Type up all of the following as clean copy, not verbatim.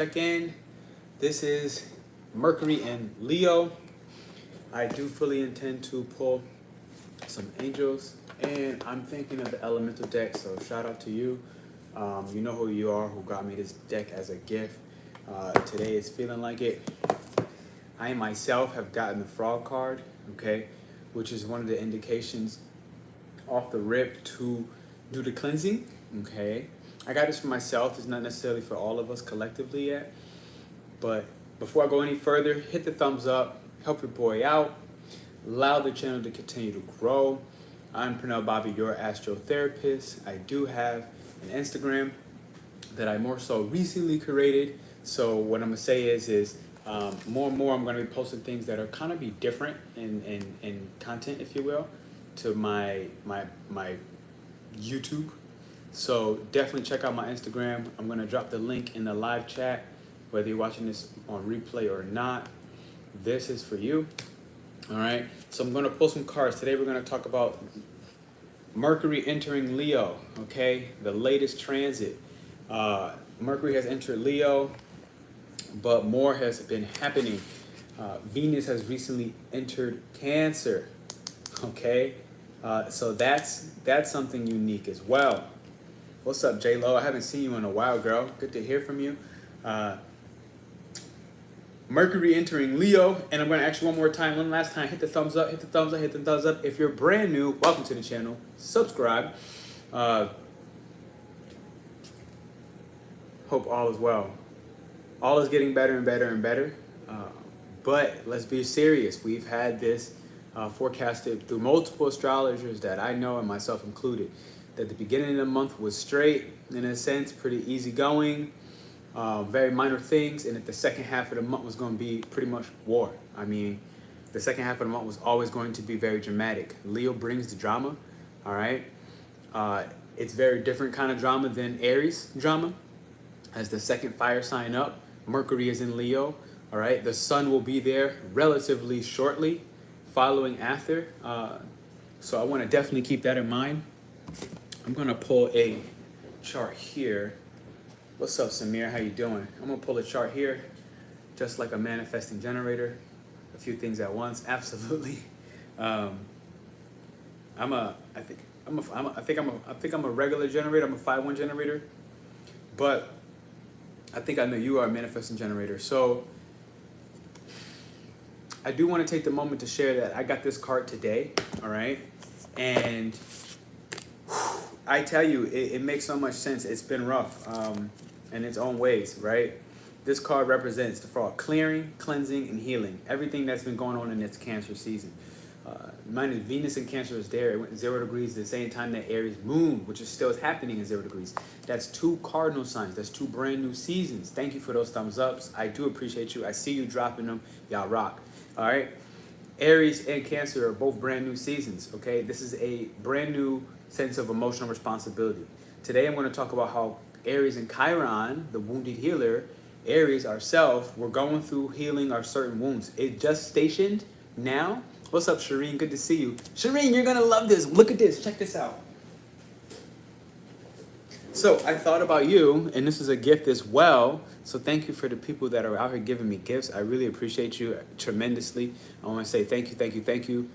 Check-in. This is Mercury in Leo. I do fully intend to pull some angels, and I'm thinking of the elemental deck, so shout out to you. You know who you are, who got me this deck as a gift. Today is feeling like it. I myself have gotten the frog card, okay, which is one of the indications off the rip to do the cleansing, okay. I got this for myself. It's not necessarily for all of us collectively yet. But before I go any further, hit the thumbs up, help your boy out, allow the channel to continue to grow. I'm Pernell Bobby, your AstroTherapist. I do have an Instagram that I more so recently created. So what I'm gonna say is more and more I'm gonna be posting things that are kind of be different in content, if you will, to my YouTube. So definitely check out my Instagram. I'm gonna drop the link in the live chat, whether you're watching this on replay or not. This is for you. All right. So I'm gonna pull some cards today. We're gonna talk about Mercury entering Leo. Okay, the latest transit. Mercury has entered Leo, but more has been happening. Venus has recently entered Cancer. Okay, so that's something unique as well. What's up, J-Lo? I haven't seen you in a while, girl. Good to hear from you. Mercury entering Leo, and I'm going to ask you one more time, one last time. Hit the thumbs up, hit the thumbs up, hit the thumbs up. If you're brand new, welcome to the channel. Subscribe. Hope all is well. All is getting better and better and better. But let's be serious. We've had this forecasted through multiple astrologers that I know, and myself included, that the beginning of the month was straight, in a sense, pretty easygoing, very minor things, and that the second half of the month was going to be pretty much war. I mean, the second half of the month was always going to be very dramatic. Leo brings the drama, all right? It's very different kind of drama than Aries drama. As the second fire sign up, Mercury is in Leo, all right? The sun will be there relatively shortly following after. So I want to definitely keep that in mind. I'm gonna pull a chart here. What's up, Samir? How you doing? I'm gonna pull a chart here, just like a manifesting generator. A few things at once, absolutely. I think I'm a regular generator. I'm a 5-1 generator, but I think I know you are a manifesting generator. So I do want to take the moment to share that I got this card today. All right, and I tell you, it makes so much sense. It's been rough in its own ways, right? This card represents the frog clearing, cleansing, and healing. Everything that's been going on in its Cancer season. Mind you, Venus in Cancer is there. It went 0 degrees at the same time that Aries moon, which is still happening in 0 degrees. That's 2 cardinal signs. That's 2 brand new seasons. Thank you for those thumbs ups. I do appreciate you. I see you dropping them. Y'all rock. All right. Aries and Cancer are both brand new seasons. Okay. This is a brand new sense of emotional responsibility. Today I'm going to talk about how Aries and Chiron, the wounded healer, Aries ourselves, we're going through healing our certain wounds. It just stationed now. What's up, Shireen? Good to see you. Shireen, you're going to love this. Look at this. Check this out. So I thought about you, and this is a gift as well. So thank you for the people that are out here giving me gifts. I really appreciate you tremendously. I want to say thank you, thank you, thank you.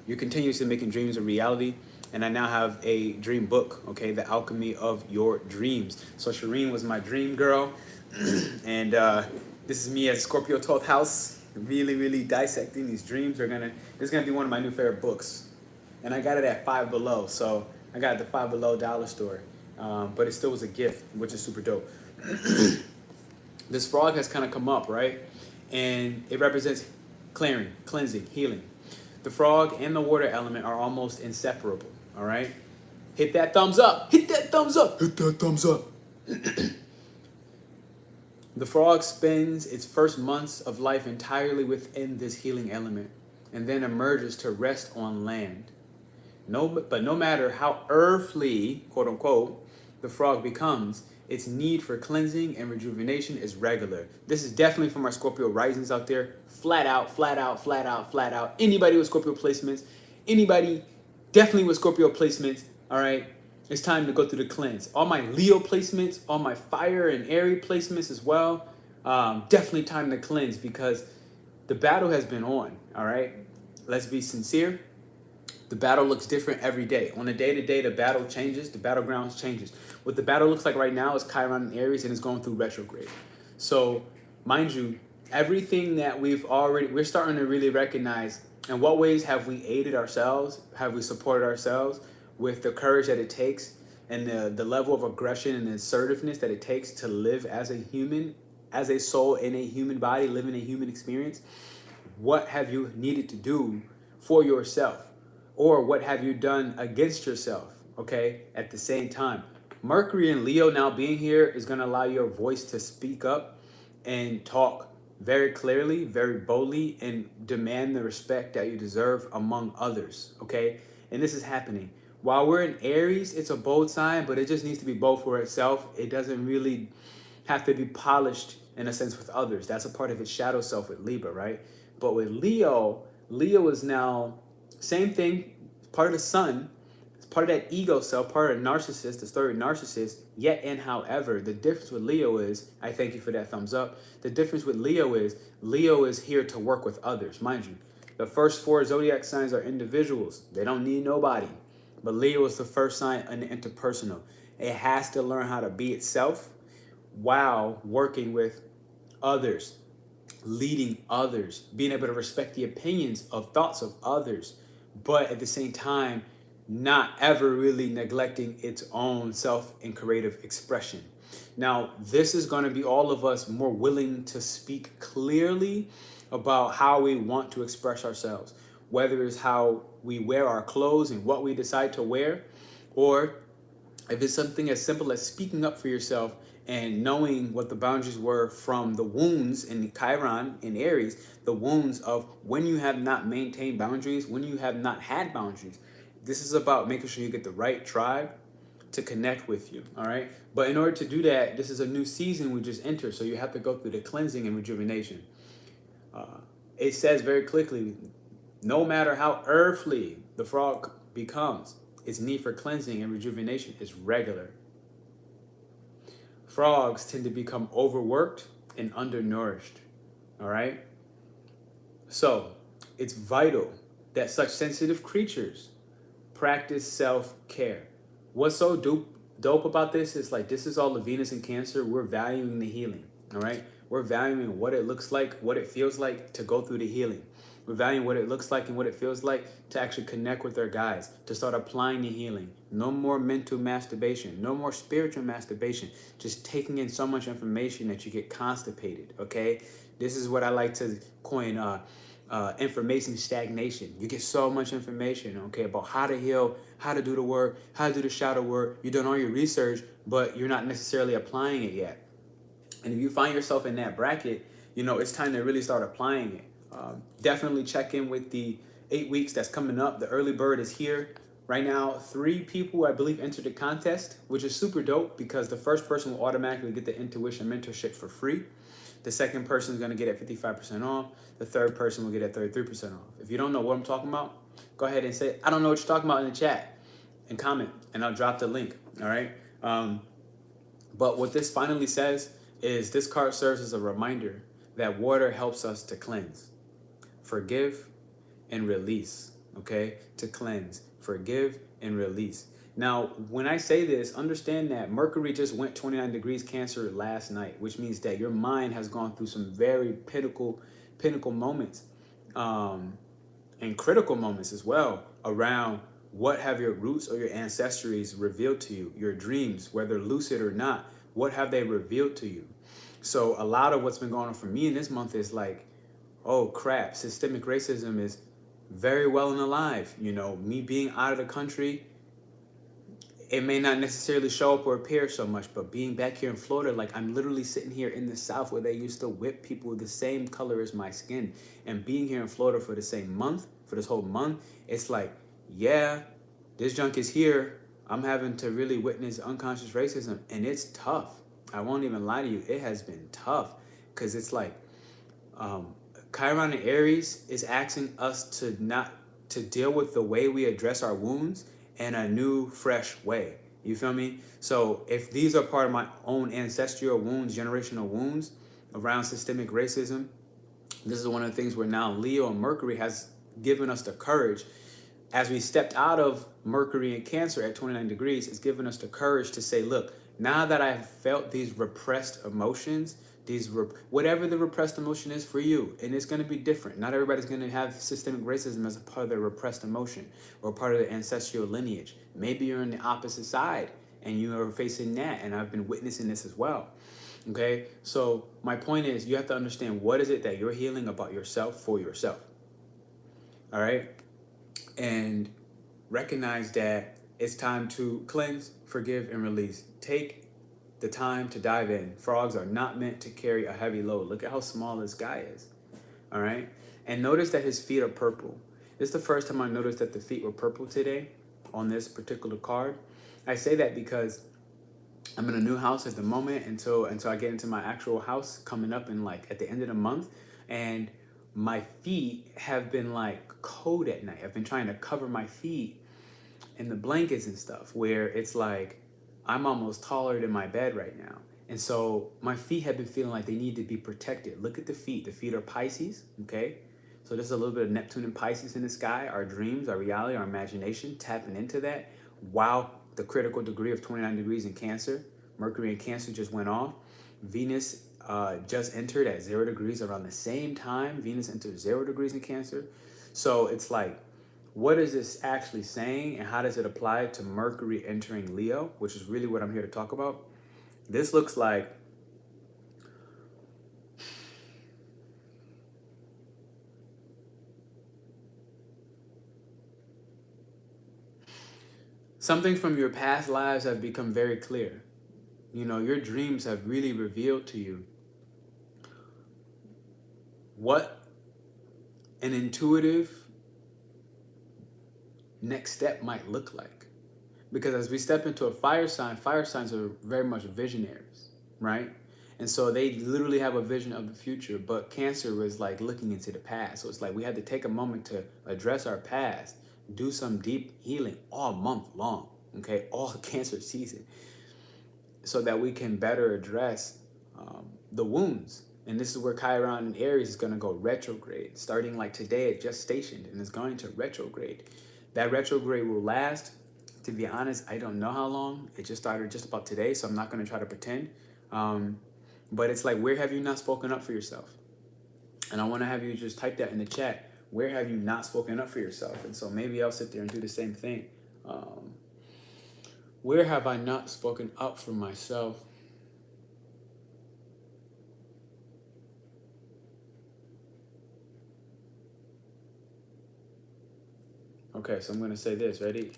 You're continuously making dreams a reality. And I now have a dream book, okay? The Alchemy of Your Dreams. So Shireen was my dream girl. And this is me as Scorpio 12th house, really dissecting these dreams. This is gonna be one of my new favorite books. And I got it at Five Below. So I got it at the Five Below dollar store. But it still was a gift, which is super dope. This frog has kind of come up, right? And it represents clearing, cleansing, healing. The frog and the water element are almost inseparable. All right, hit that thumbs up. Hit that thumbs up. Hit that thumbs up. The frog spends its first months of life entirely within this healing element, and then emerges to rest on land. But no matter how earthly, quote unquote, the frog becomes, its need for cleansing and rejuvenation is regular. This is definitely from our Scorpio risings out there. Flat out, flat out, flat out, flat out. Anybody with Scorpio placements, anybody definitely with Scorpio placements, all right? it's time to go through the cleanse. All my Leo placements, all my fire and Aries placements as well. Definitely time to cleanse because the battle has been on. All right, let's be sincere. The battle looks different every day. On a day-to-day, the battle changes, the battlegrounds changes. What the battle looks like right now is Chiron and Aries, and it's going through retrograde. So, mind you, everything that we're starting to really recognize in what ways have we aided ourselves, have we supported ourselves with the courage that it takes and the level of aggression and assertiveness that it takes to live as a human, as a soul in a human body, living a human experience. What have you needed to do for yourself? Or what have you done against yourself, okay, at the same time? Mercury and Leo now being here is going to allow your voice to speak up and talk very clearly, very boldly, and demand the respect that you deserve among others, okay? And this is happening. While we're in Aries, it's a bold sign, but it just needs to be bold for itself. It doesn't really have to be polished in a sense with others. That's a part of its shadow self with Libra, right? But with Leo, Leo is now same thing, part of the sun, it's part of that ego self, part of the narcissist, the story of narcissist, yet and however, the difference with Leo is, I thank you for that thumbs up, the difference with Leo is here to work with others. Mind you, the first 4 zodiac signs are individuals. They don't need nobody. But Leo is the first sign in the interpersonal. It has to learn how to be itself while working with others, leading others, being able to respect the opinions of thoughts of others, but at the same time, not ever really neglecting its own self and creative expression. Now, this is going to be all of us more willing to speak clearly about how we want to express ourselves, whether it's how we wear our clothes and what we decide to wear, or if it's something as simple as speaking up for yourself and knowing what the boundaries were from the wounds in Chiron in Aries, the wounds of when you have not maintained boundaries, when you have not had boundaries. This is about making sure you get the right tribe to connect with you, all right? But in order to do that, this is a new season we just entered, so you have to go through the cleansing and rejuvenation. It says very clearly, no matter how earthly the frog becomes, its need for cleansing and rejuvenation is regular. Frogs tend to become overworked and undernourished, all right? So it's vital that such sensitive creatures practice self-care. What's so dope about this is like, this is all the Venus and Cancer. We're valuing the healing, all right? We're valuing what it looks like, what it feels like to go through the healing. We're valuing what it looks like and what it feels like to actually connect with our guides, to start applying the healing. No more mental masturbation, no more spiritual masturbation, just taking in so much information that you get constipated, okay? This is what I like to coin information stagnation. You get so much information, okay, about how to heal, how to do the work, how to do the shadow work. You've done all your research, but you're not necessarily applying it yet. And if you find yourself in that bracket, you know, it's time to really start applying it. Definitely check in with the 8 weeks that's coming up. The early bird is here. Right now, 3 people, I believe, entered the contest, which is super dope because the first person will automatically get the intuition mentorship for free. The second person is going to get it 55% off. The third person will get it 33% off. If you don't know what I'm talking about, go ahead and say, I don't know what you're talking about in the chat and comment, and I'll drop the link, all right? But what this finally says is this card serves as a reminder that water helps us to cleanse, forgive, and release, okay? To cleanse, forgive, and release. Now, when I say this, understand that Mercury just went 29 degrees Cancer last night, which means that your mind has gone through some very pinnacle moments and critical moments as well around what have your roots or your ancestries revealed to you, your dreams, whether lucid or not, what have they revealed to you? So a lot of what's been going on for me in this month is like, oh crap, systemic racism is very well and alive. You know, me being out of the country, it may not necessarily show up or appear so much, but being back here in Florida, like I'm literally sitting here in the South where they used to whip people the same color as my skin, and being here in Florida for the same month, for this whole month, it's like, yeah, this junk is here. I'm having to really witness unconscious racism, and it's tough. I won't even lie to you. It has been tough because it's like Chiron and Aries is asking us to deal with the way we address our wounds in a new, fresh way. You feel me? So if these are part of my own ancestral wounds, generational wounds around systemic racism, this is one of the things where now Leo and Mercury has given us the courage. As we stepped out of Mercury in Cancer at 29 degrees, it's given us the courage to say, look, now that I've felt these repressed emotions, whatever the repressed emotion is for you, and it's going to be different. Not everybody's going to have systemic racism as a part of their repressed emotion or part of their ancestral lineage. Maybe you're on the opposite side and you are facing that, and I've been witnessing this as well. Okay, so my point is you have to understand what is it that you're healing about yourself for yourself. All right, and recognize that it's time to cleanse, forgive, and release. Take the time to dive in. Frogs are not meant to carry a heavy load. Look at how small this guy is. All right, and notice that his feet are purple. This is the first time I noticed that the feet were purple today on this particular card. I say that because I'm in a new house at the moment until I get into my actual house coming up in like at the end of the month, and my feet have been like cold at night. I've been trying to cover my feet in the blankets and stuff where it's like I'm almost taller than my bed right now. And so my feet have been feeling like they need to be protected. Look at the feet. The feet are Pisces, okay? So there's a little bit of Neptune and Pisces in the sky, our dreams, our reality, our imagination, tapping into that. Wow, the critical degree of 29 degrees in Cancer. Mercury in Cancer just went off. Venus just entered at 0 degrees around the same time. Venus entered 0 degrees in Cancer. So it's like, what is this actually saying, and how does it apply to Mercury entering Leo, which is really what I'm here to talk about? This looks like something from your past lives have become very clear. You know, your dreams have really revealed to you what an intuitive next step might look like. Because as we step into a fire signs are very much visionaries, right? And so they literally have a vision of the future, but Cancer was like looking into the past. So it's like we had to take a moment to address our past, do some deep healing all month long, okay? All Cancer season, so that we can better address the wounds. And this is where Chiron and Aries is going to go retrograde. Starting like today, it just stationed and is going to retrograde. That retrograde will last. To be honest, I don't know how long. It just started just about today, so I'm not going to try to pretend. But it's like, where have you not spoken up for yourself? And I want to have you just type that in the chat. Where have you not spoken up for yourself? And so maybe I'll sit there and do the same thing. Where have I not spoken up for myself? Okay, so I'm going to say this. Ready?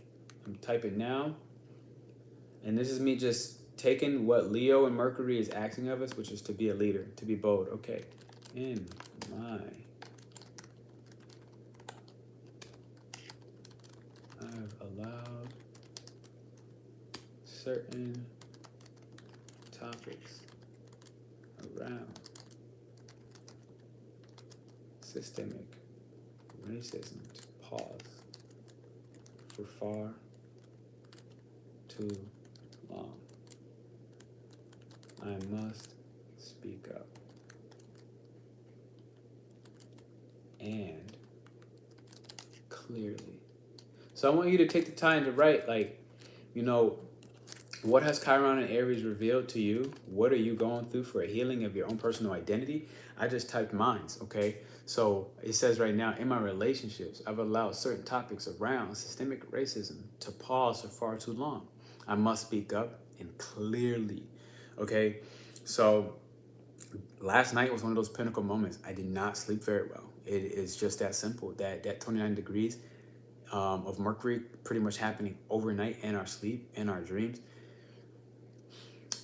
I'm typing now. And this is me just taking what Leo and Mercury is asking of us, which is to be a leader, to be bold. Okay. In my... I've allowed certain topics around systemic racism to pause for far too long. I must speak up and clearly. So I want you to take the time to write, like, you know, what has Chiron and Aries revealed to you? What are you going through for a healing of your own personal identity? I just typed mines, okay? So it says right now, in my relationships, I've allowed certain topics around systemic racism to pause for far too long. I must speak up and clearly, okay? So last night was one of those pinnacle moments. I did not sleep very well. It is just that simple, that 29 degrees of Mercury pretty much happening overnight in our sleep, in our dreams.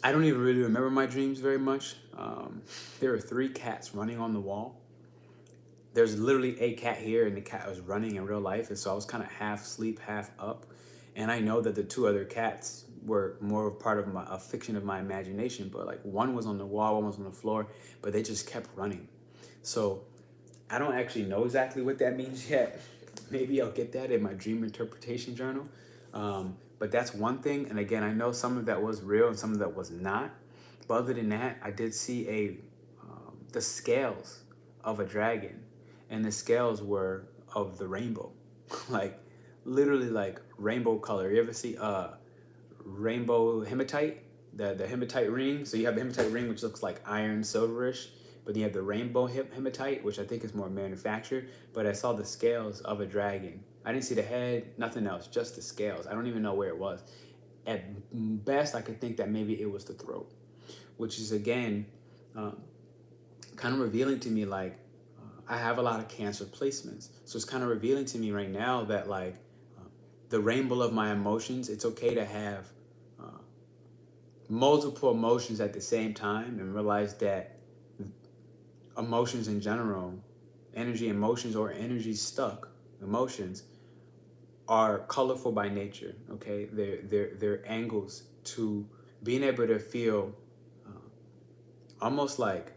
I don't even really remember my dreams very much. There are 3 cats running on the wall. There's literally a cat here, and the cat was running in real life, and so I was kind of half asleep, half up. And I know that the 2 other cats were more of part of a fiction of my imagination, but like one was on the wall, one was on the floor, but they just kept running. So I don't actually know exactly what that means yet. Maybe I'll get that in my dream interpretation journal. But But that's one thing. And again, I know some of that was real and some of that was not. But other than that, I did see the scales of a dragon, and the scales were of the rainbow, like literally like rainbow color. You ever see rainbow hematite, the hematite ring? So you have the hematite ring, which looks like iron, silverish, but you have the rainbow hematite, which I think is more manufactured. But I saw the scales of a dragon. I didn't see the head, nothing else, just the scales. I don't even know where it was. At best, I could think that maybe it was the throat, which is again kind of revealing to me like I have a lot of Cancer placements. So it's kind of revealing to me right now that like the rainbow of my emotions, it's okay to have multiple emotions at the same time, and realize that emotions in general, energy emotions or energy stuck emotions, are colorful by nature. Okay, they're angles to being able to feel almost like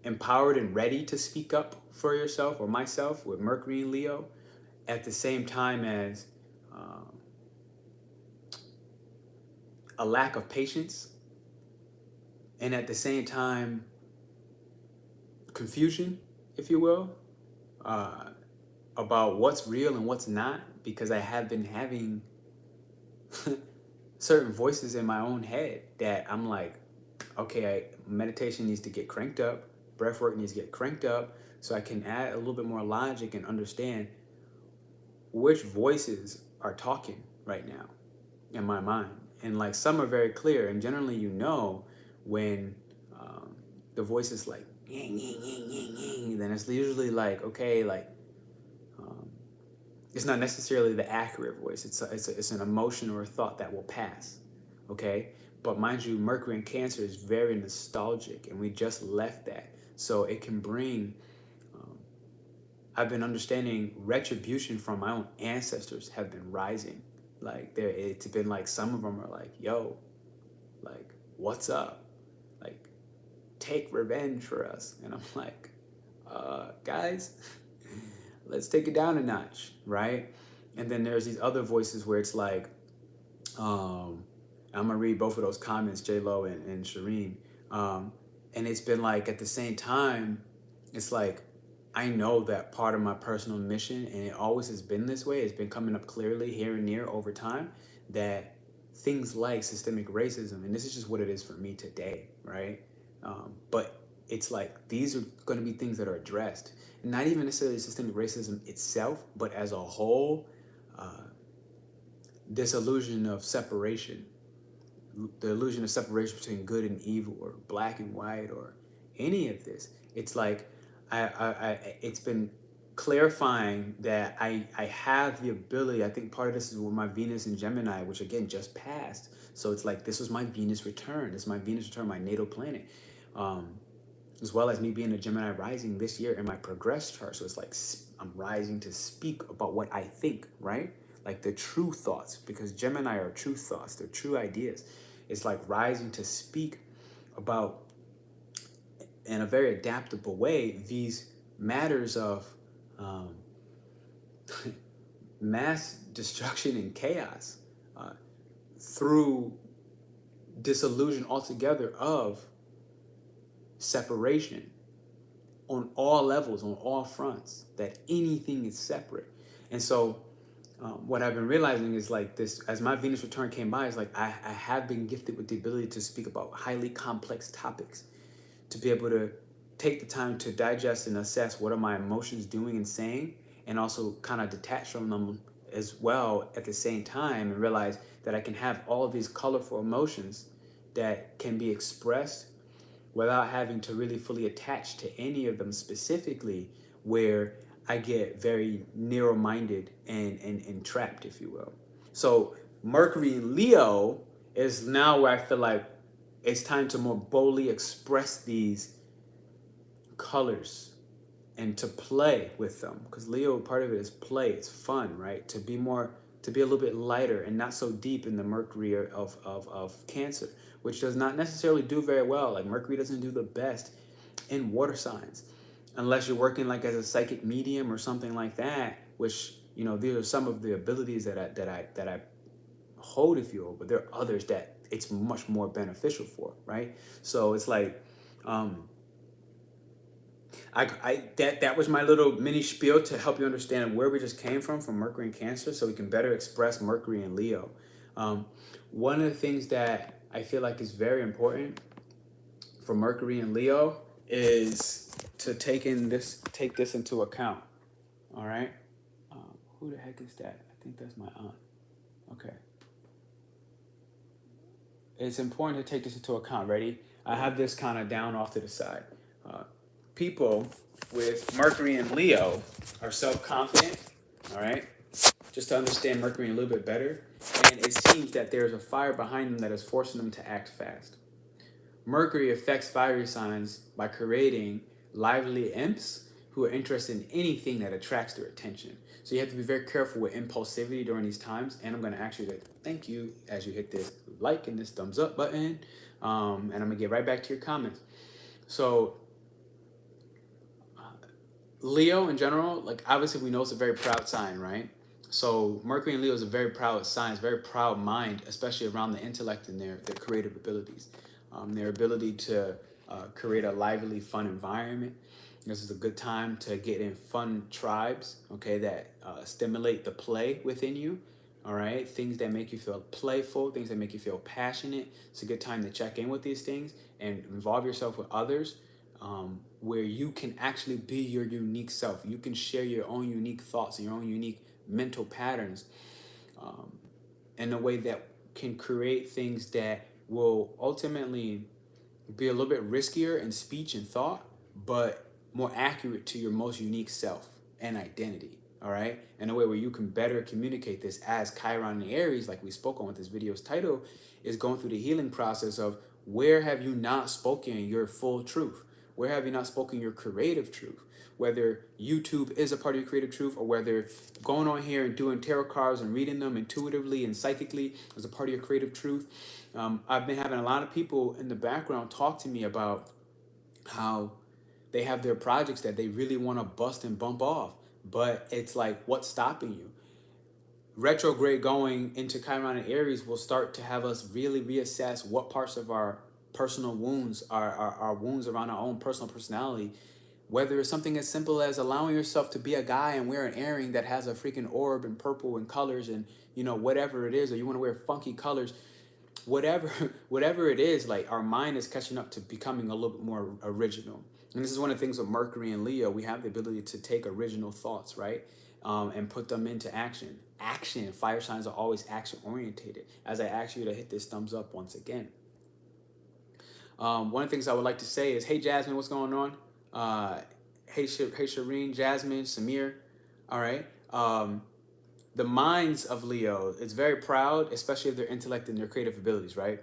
empowered and ready to speak up for yourself or myself with Mercury in Leo, at the same time as a lack of patience, and at the same time confusion, if you will, about what's real and what's not, because I have been having certain voices in my own head that I'm like, okay, meditation needs to get cranked up, breath work needs to get cranked up, so I can add a little bit more logic and understand which voices are talking right now in my mind. And like some are very clear, and generally you know when the voice is like, then it's usually like, okay, like it's not necessarily the accurate voice. It's an emotion or a thought that will pass, okay? But mind you, Mercury in Cancer is very nostalgic, and we just left that. So it can bring, I've been understanding retribution from my own ancestors have been rising. Like it's been like some of them are like, yo, like, what's up? Like, take revenge for us. And I'm like, guys, let's take it down a notch, right? And then there's these other voices where it's like, I'm gonna read both of those comments, J-Lo and Shireen. And it's been like at the same time, it's like, I know that part of my personal mission, and it always has been this way, it's been coming up clearly here and there over time, that things like systemic racism, and this is just what it is for me today, right? But it's like, these are gonna be things that are addressed. Not even necessarily systemic racism itself, but as a whole, this illusion of separation, the illusion of separation between good and evil, or black and white, or any of this. It's like it's been clarifying that I have the ability. I think part of this is with my Venus in Gemini, which again just passed. So it's like, this was my Venus return. This is my Venus return, my natal planet, as well as me being a Gemini rising this year in my progress chart. So it's like I'm rising to speak about what I think, right? Like the true thoughts, because Gemini are true thoughts, they're true ideas. It's like rising to speak about, in a very adaptable way, these matters of mass destruction and chaos, through disillusion altogether of separation on all levels, on all fronts, that anything is separate. And so what I've been realizing is like this, as my Venus return came by, is like I have been gifted with the ability to speak about highly complex topics, to be able to take the time to digest and assess what are my emotions doing and saying, and also kind of detach from them as well at the same time, and realize that I can have all of these colorful emotions that can be expressed without having to really fully attach to any of them specifically, where I get very narrow-minded and trapped, if you will. So Mercury in Leo is now where I feel like it's time to more boldly express these colors and to play with them, because Leo, part of it is play, it's fun, right? To be a little bit lighter and not so deep in the Mercury of Cancer, which does not necessarily do very well. Like Mercury doesn't do the best in water signs, unless you're working like as a psychic medium or something like that, which, you know, these are some of the abilities that I hold it for you, but there are others that it's much more beneficial for, right? So it's like, that was my little mini spiel to help you understand where we just came from Mercury and Cancer, so we can better express Mercury and Leo. One of the things that I feel like is very important for Mercury and Leo is to take this into account. All right. Who the heck is that? I think that's my aunt. Okay. It's important to take this into account. Ready? I have this kind of down off to the side. People with Mercury and Leo are self-confident. All right. Just to understand Mercury a little bit better, and it seems that there's a fire behind them that is forcing them to act fast. Mercury affects fiery signs by creating lively imps who are interested in anything that attracts their attention. So you have to be very careful with impulsivity during these times. And I'm going to ask you to thank you as you hit this like and this thumbs up button. And I'm going to get right back to your comments. So Leo in general, like obviously we know it's a very proud sign, right? So Mercury and Leo is a very proud sign, it's a very proud mind, especially around the intellect and their creative abilities. Their ability to create a lively, fun environment. This is a good time to get in fun tribes, okay, that stimulate the play within you, all right? Things that make you feel playful, things that make you feel passionate. It's a good time to check in with these things and involve yourself with others. Where you can actually be your unique self. You can share your own unique thoughts and your own unique mental patterns in a way that can create things that will ultimately be a little bit riskier in speech and thought, but more accurate to your most unique self and identity. All right. In a way where you can better communicate this, as Chiron and Aries, like we spoke on with this video's title, is going through the healing process of where have you not spoken your full truth? Where have you not spoken your creative truth? Whether YouTube is a part of your creative truth, or whether going on here and doing tarot cards and reading them intuitively and psychically is a part of your creative truth. I've been having a lot of people in the background talk to me about how they have their projects that they really want to bust and bump off, but it's like, what's stopping you? Retrograde going into Chiron and Aries will start to have us really reassess what parts of our personal wounds are wounds around our own personal personality. Whether it's something as simple as allowing yourself to be a guy and wear an earring that has a freaking orb and purple and colors and, you know, whatever it is, or you want to wear funky colors, whatever whatever it is, like our mind is catching up to becoming a little bit more original. And this is one of the things with Mercury and Leo. We have the ability to take original thoughts, right? And put them into action. Fire signs are always action orientated. As I ask you to hit this thumbs up once again. One of the things I would like to say is, hey Jasmine, what's going on? Hey Shireen, Jasmine, Samir. All right. The minds of Leo, it's very proud, especially of their intellect and their creative abilities, right?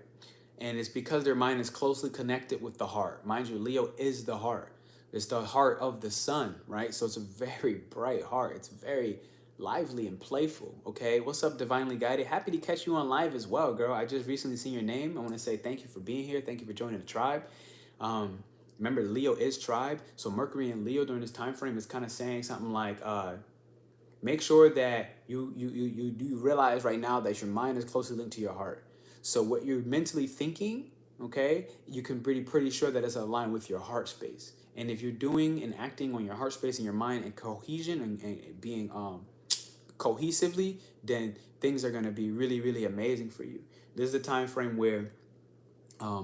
And it's because their mind is closely connected with the heart. Mind you, Leo is the heart. It's the heart of the sun, right? So it's a very bright heart. It's very lively and playful, okay? What's up, Divinely Guided? Happy to catch you on live as well, girl. I just recently seen your name. I want to say thank you for being here. Thank you for joining the tribe. Remember, Leo is tribe. So Mercury and Leo during this time frame is kind of saying something like, make sure that you realize right now that your mind is closely linked to your heart. So what you're mentally thinking, okay, you can be pretty sure that it's aligned with your heart space. And if you're doing and acting on your heart space and your mind and cohesion and being cohesively, then things are going to be really, really amazing for you. This is a time frame where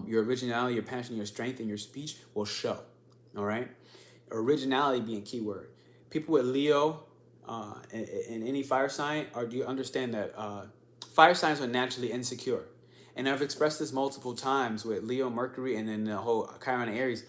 your originality, your passion, your strength, and your speech will show. All right, originality being keyword. People with Leo in any fire sign, or do you understand that fire signs are naturally insecure? And I've expressed this multiple times with Leo, Mercury, and then the whole Chiron and Aries.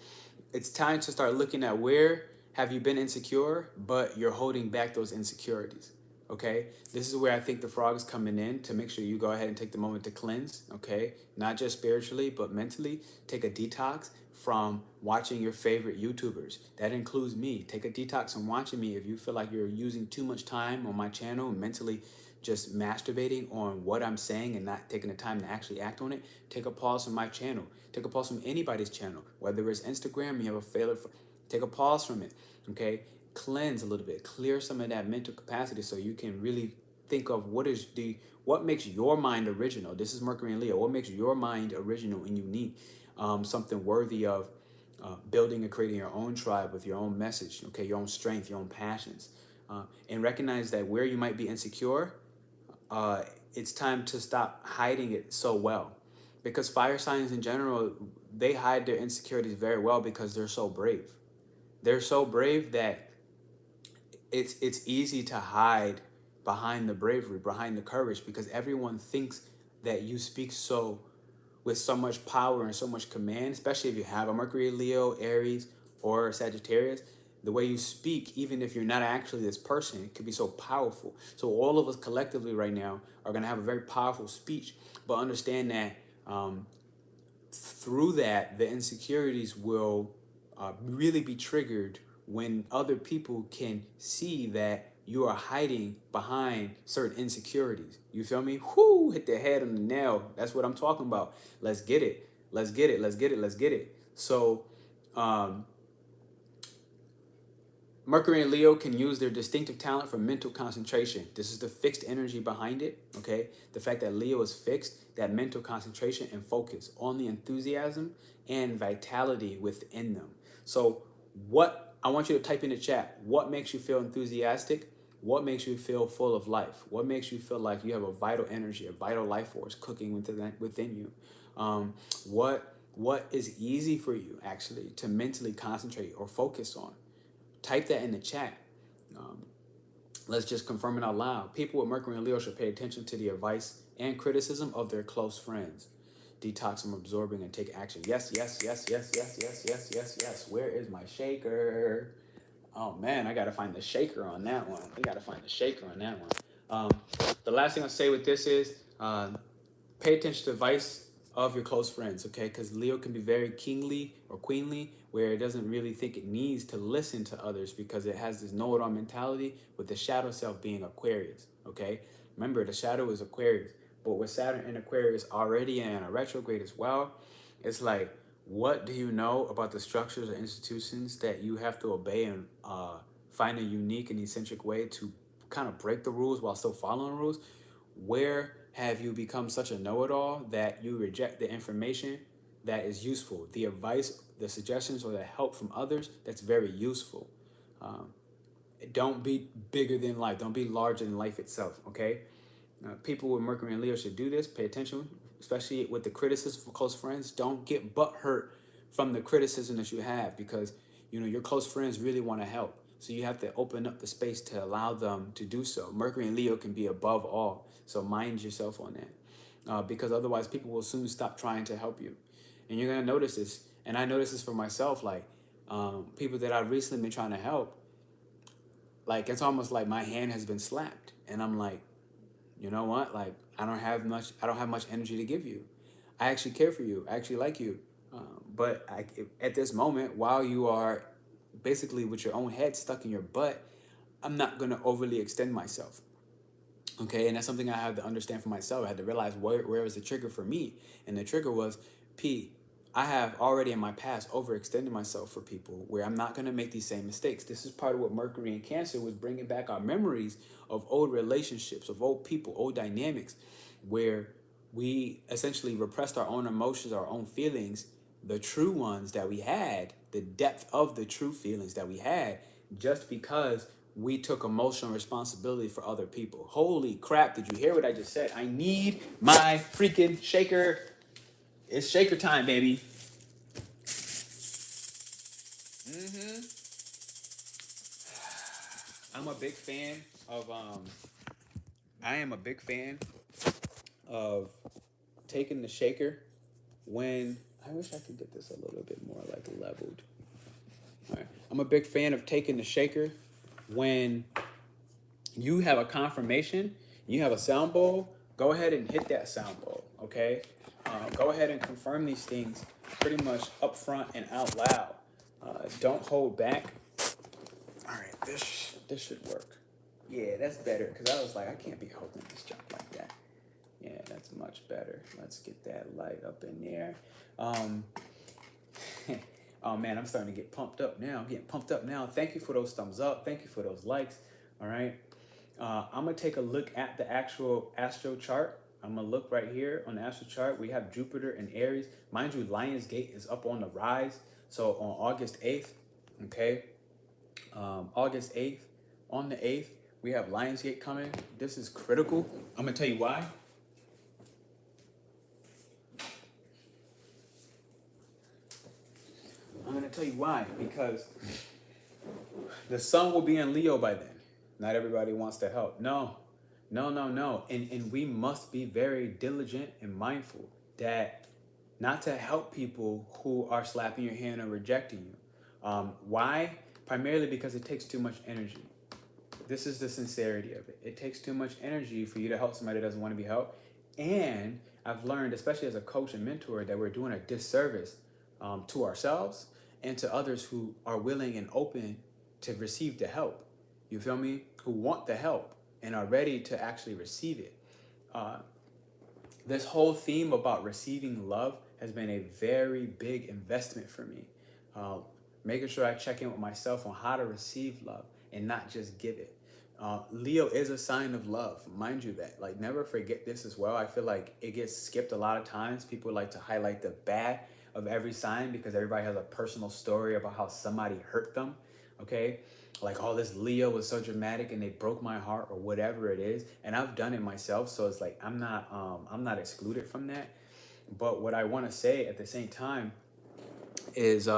It's time to start looking at where have you been insecure, but you're holding back those insecurities. Okay, this is where I think the frog is coming in to make sure you go ahead and take the moment to cleanse. Okay, not just spiritually, but mentally. Take a detox from watching your favorite YouTubers. That includes me. Take a detox from watching me if you feel like you're using too much time on my channel and mentally just masturbating on what I'm saying and not taking the time to actually act on it. Take a pause from my channel. Take a pause from anybody's channel. Whether it's Instagram, you have a failure, take a pause from it. Okay, cleanse a little bit, clear some of that mental capacity so you can really think of what makes your mind original. This is Mercury and Leo. What makes your mind original and unique? Something worthy of building and creating your own tribe with your own message, okay, your own strength, your own passions. And recognize that where you might be insecure, it's time to stop hiding it so well. Because fire signs in general, they hide their insecurities very well because they're so brave. They're so brave that it's easy to hide behind the bravery, behind the courage, because everyone thinks that you speak with so much power and so much command, especially if you have a Mercury, Leo, Aries, or Sagittarius. The way you speak, even if you're not actually this person, it could be so powerful. So all of us collectively right now are going to have a very powerful speech, but understand that through that, the insecurities will really be triggered when other people can see that you are hiding behind certain insecurities. You feel me? Whoo, hit the head on the nail. That's what I'm talking about. Let's get it. Let's get it. Let's get it. Let's get it. So, Mercury and Leo can use their distinctive talent for mental concentration. This is the fixed energy behind it, okay? The fact that Leo is fixed, that mental concentration and focus on the enthusiasm and vitality within them. So I want you to type in the chat, what makes you feel enthusiastic? What makes you feel full of life? What makes you feel like you have a vital energy, a vital life force cooking within you? What is easy for you actually to mentally concentrate or focus on? Type that in the chat. Let's just confirm it out loud. People with Mercury and Leo should pay attention to the advice and criticism of their close friends. Detox from absorbing and take action. Yes, yes, yes, yes, yes, yes, yes, yes, yes. Where is my shaker? Oh man, I gotta find the shaker on that one. We gotta find the shaker on that one. The last thing I'll say with this is pay attention to the advice of your close friends, okay? Because Leo can be very kingly or queenly, where it doesn't really think it needs to listen to others because it has this know-it-all mentality, with the shadow self being Aquarius, okay? Remember, the shadow is Aquarius, but with Saturn in Aquarius already in a retrograde as well, it's like, what do you know about the structures or institutions that you have to obey and find a unique and eccentric way to kind of break the rules while still following rules? Where have you become such a know-it-all that you reject the information that is useful, the advice, the suggestions, or the help from others that's very useful? Don't be bigger than life. Don't be larger than life itself, okay? People with Mercury and Leo should do this. Pay attention, especially with the criticism for close friends. Don't get butthurt from the criticism that you have, because your close friends really want to help. So you have to open up the space to allow them to do so. Mercury and Leo can be above all. So mind yourself on that, because otherwise people will soon stop trying to help you. And you're going to notice this. And I notice this for myself, like people that I've recently been trying to help, like it's almost like my hand has been slapped. And I'm like, you know what? Like, I don't have much energy to give you. I actually care for you. I actually like you. But at this moment, while you are basically with your own head stuck in your butt, I'm not going to overly extend myself. Okay, and that's something I had to understand for myself. I had to realize where was the trigger for me. And the trigger was, I have already in my past overextended myself for people, where I'm not going to make these same mistakes. This is part of what Mercury in Cancer was bringing back, our memories of old relationships, of old people, old dynamics, where we essentially repressed our own emotions, our own feelings, the true ones that we had, the depth of the true feelings that we had, just because we took emotional responsibility for other people. Holy crap, did you hear what I just said? I need my freaking shaker. It's shaker time, baby. I'm a big fan of I am a big fan of taking the shaker when I wish I could get this a little bit more like leveled. All right. I'm a big fan of taking the shaker when you have a confirmation, you have a sound bowl, go ahead and hit that sound bowl, okay? Go ahead and confirm these things pretty much up front and out loud. Don't hold back. All right, this should work. Yeah, that's better, because I was like, I can't be holding this junk like that. Yeah, that's much better. Let's get that light up in there. Oh man, I'm starting to get pumped up now. I'm getting pumped up now. Thank you for those thumbs up. Thank you for those likes. All right. I'm going to take a look at the actual astro chart. I'm going to look right here on the astro chart. We have Jupiter in Aries. Mind you, Lionsgate is up on the rise. So on August 8th, okay, August 8th, on the 8th, we have Lionsgate coming. This is critical. I'm going to tell you why. I'm going to tell you why. Because the sun will be in Leo by then. Not everybody wants to help. No. And we must be very diligent and mindful that not to help people who are slapping your hand or rejecting you. Why? Primarily because it takes too much energy. This is the sincerity of it. It takes too much energy for you to help somebody that doesn't want to be helped. And I've learned, especially as a coach and mentor, that we're doing a disservice to ourselves and to others who are willing and open to receive the help. You feel me? Who want the help and are ready to actually receive it. This whole theme about receiving love has been a very big investment for me. Making sure I check in with myself on how to receive love and not just give it. Leo is a sign of love, mind you that. Like, never forget this as well. I feel like it gets skipped a lot of times. People like to highlight the bad of every sign because everybody has a personal story about how somebody hurt them, okay? Like, oh, this Leo was so dramatic and they broke my heart or whatever it is. And I've done it myself, so it's like I'm not excluded from that. But what I want to say at the same time is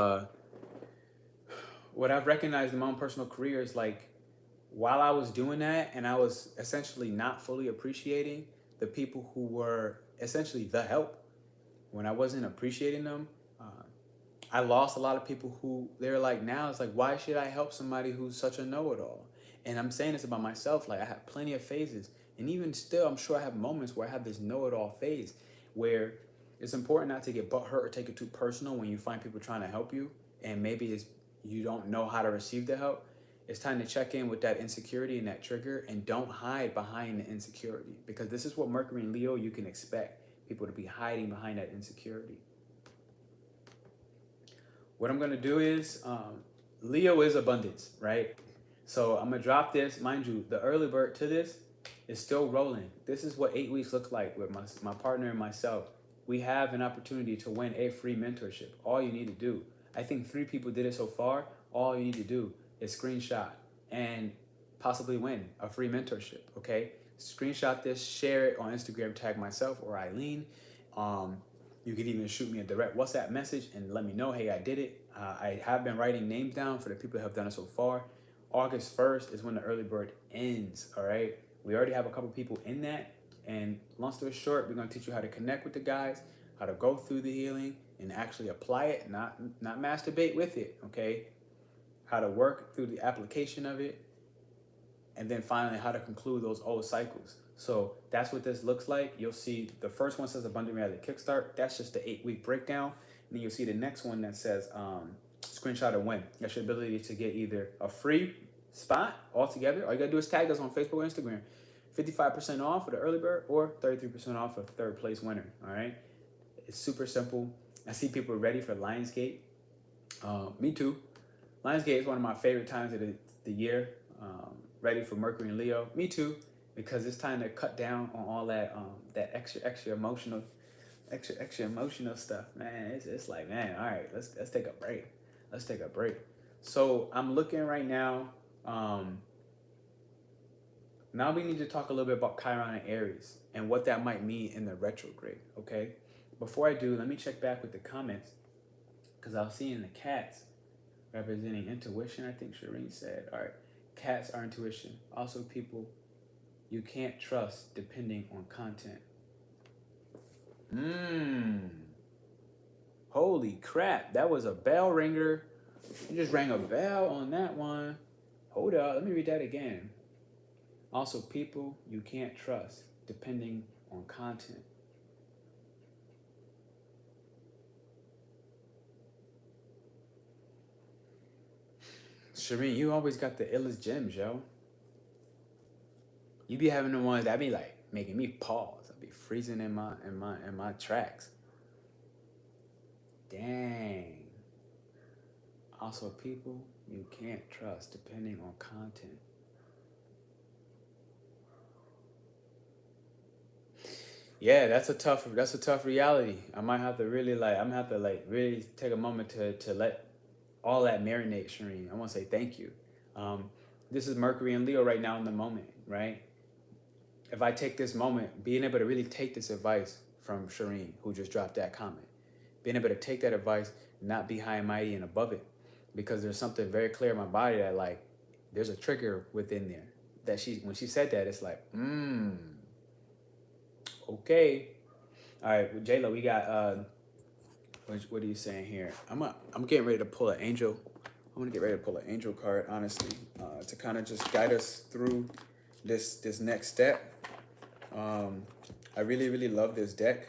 what I've recognized in my own personal career is, like, while I was doing that and I was essentially not fully appreciating the people who were essentially the help, when I wasn't appreciating them, I lost a lot of people who they're like, now it's like, why should I help somebody who's such a know-it-all? And I'm saying this about myself. Like, I have plenty of phases. And even still, I'm sure I have moments where I have this know-it-all phase where it's important not to get butthurt or take it too personal when you find people trying to help you. And maybe it's you don't know how to receive the help. It's time to check in with that insecurity and that trigger, and don't hide behind the insecurity, because this is what Mercury in Leo, you can expect people to be hiding behind that insecurity. What I'm going to do is, Leo is abundance, right? So I'm going to drop this. Mind you, the early bird to this is still rolling. This is what 8 weeks look like with my partner and myself. We have an opportunity to win a free mentorship. All you need to do, I think 3 people did it so far. All you need to do is screenshot and possibly win a free mentorship, okay? Screenshot this, share it on Instagram, tag myself or Eileen. You could even shoot me a direct WhatsApp message and let me know, hey, I did it. I have been writing names down for the people who have done it so far. August 1st is when the early bird ends, all right? We already have a couple people in that. And long story short, we're gonna teach you how to connect with the guys, how to go through the healing and actually apply it, not masturbate with it, okay? How to work through the application of it, and then finally how to conclude those old cycles. So that's what this looks like. You'll see the first one says Abundant Reality Kickstart. That's just the 8-week breakdown. And then you'll see the next one that says screenshot or win. That's your ability to get either a free spot altogether. All you gotta do is tag us on Facebook or Instagram. 55% off for the early bird or 33% off for the third place winner, all right? It's super simple. I see people ready for Lionsgate. Me too. Lionsgate is one of my favorite times of the year. Ready for Mercury and Leo. Me too, because it's time to cut down on all that that extra emotional stuff, man. It's like, man, all right, let's take a break. Let's take a break. So I'm looking right now. Now we need to talk a little bit about Chiron and Aries and what that might mean in the retrograde, okay? Before I do, let me check back with the comments, because I was seeing the cats representing intuition, I think Shireen said. All right, cats are intuition. Also, people you can't trust depending on content. Holy crap, that was a bell ringer. You just rang a bell on that one. Hold up, let me read that again. Also, people you can't trust depending on content. Shireen, you always got the illest gems, yo. You be having the ones that be like making me pause. I'll be freezing in my tracks. Dang. Also, people you can't trust depending on content. Yeah, that's a tough reality. I might have to really really take a moment to let all that marinate, Shireen. I want to say thank you. Um, this is Mercury and Leo right now in the moment, right? If I take this moment, being able to really take this advice from Shireen, who just dropped that comment, being able to take that advice, not be high and mighty and above it, because there's something very clear in my body that like there's a trigger within there that when she said that, it's like, okay. All right, well, J-Lo, we got what are you saying here? I'm getting ready to pull an angel. I'm gonna get ready to pull an angel card, honestly, to kind of just guide us through this next step. I really love this deck.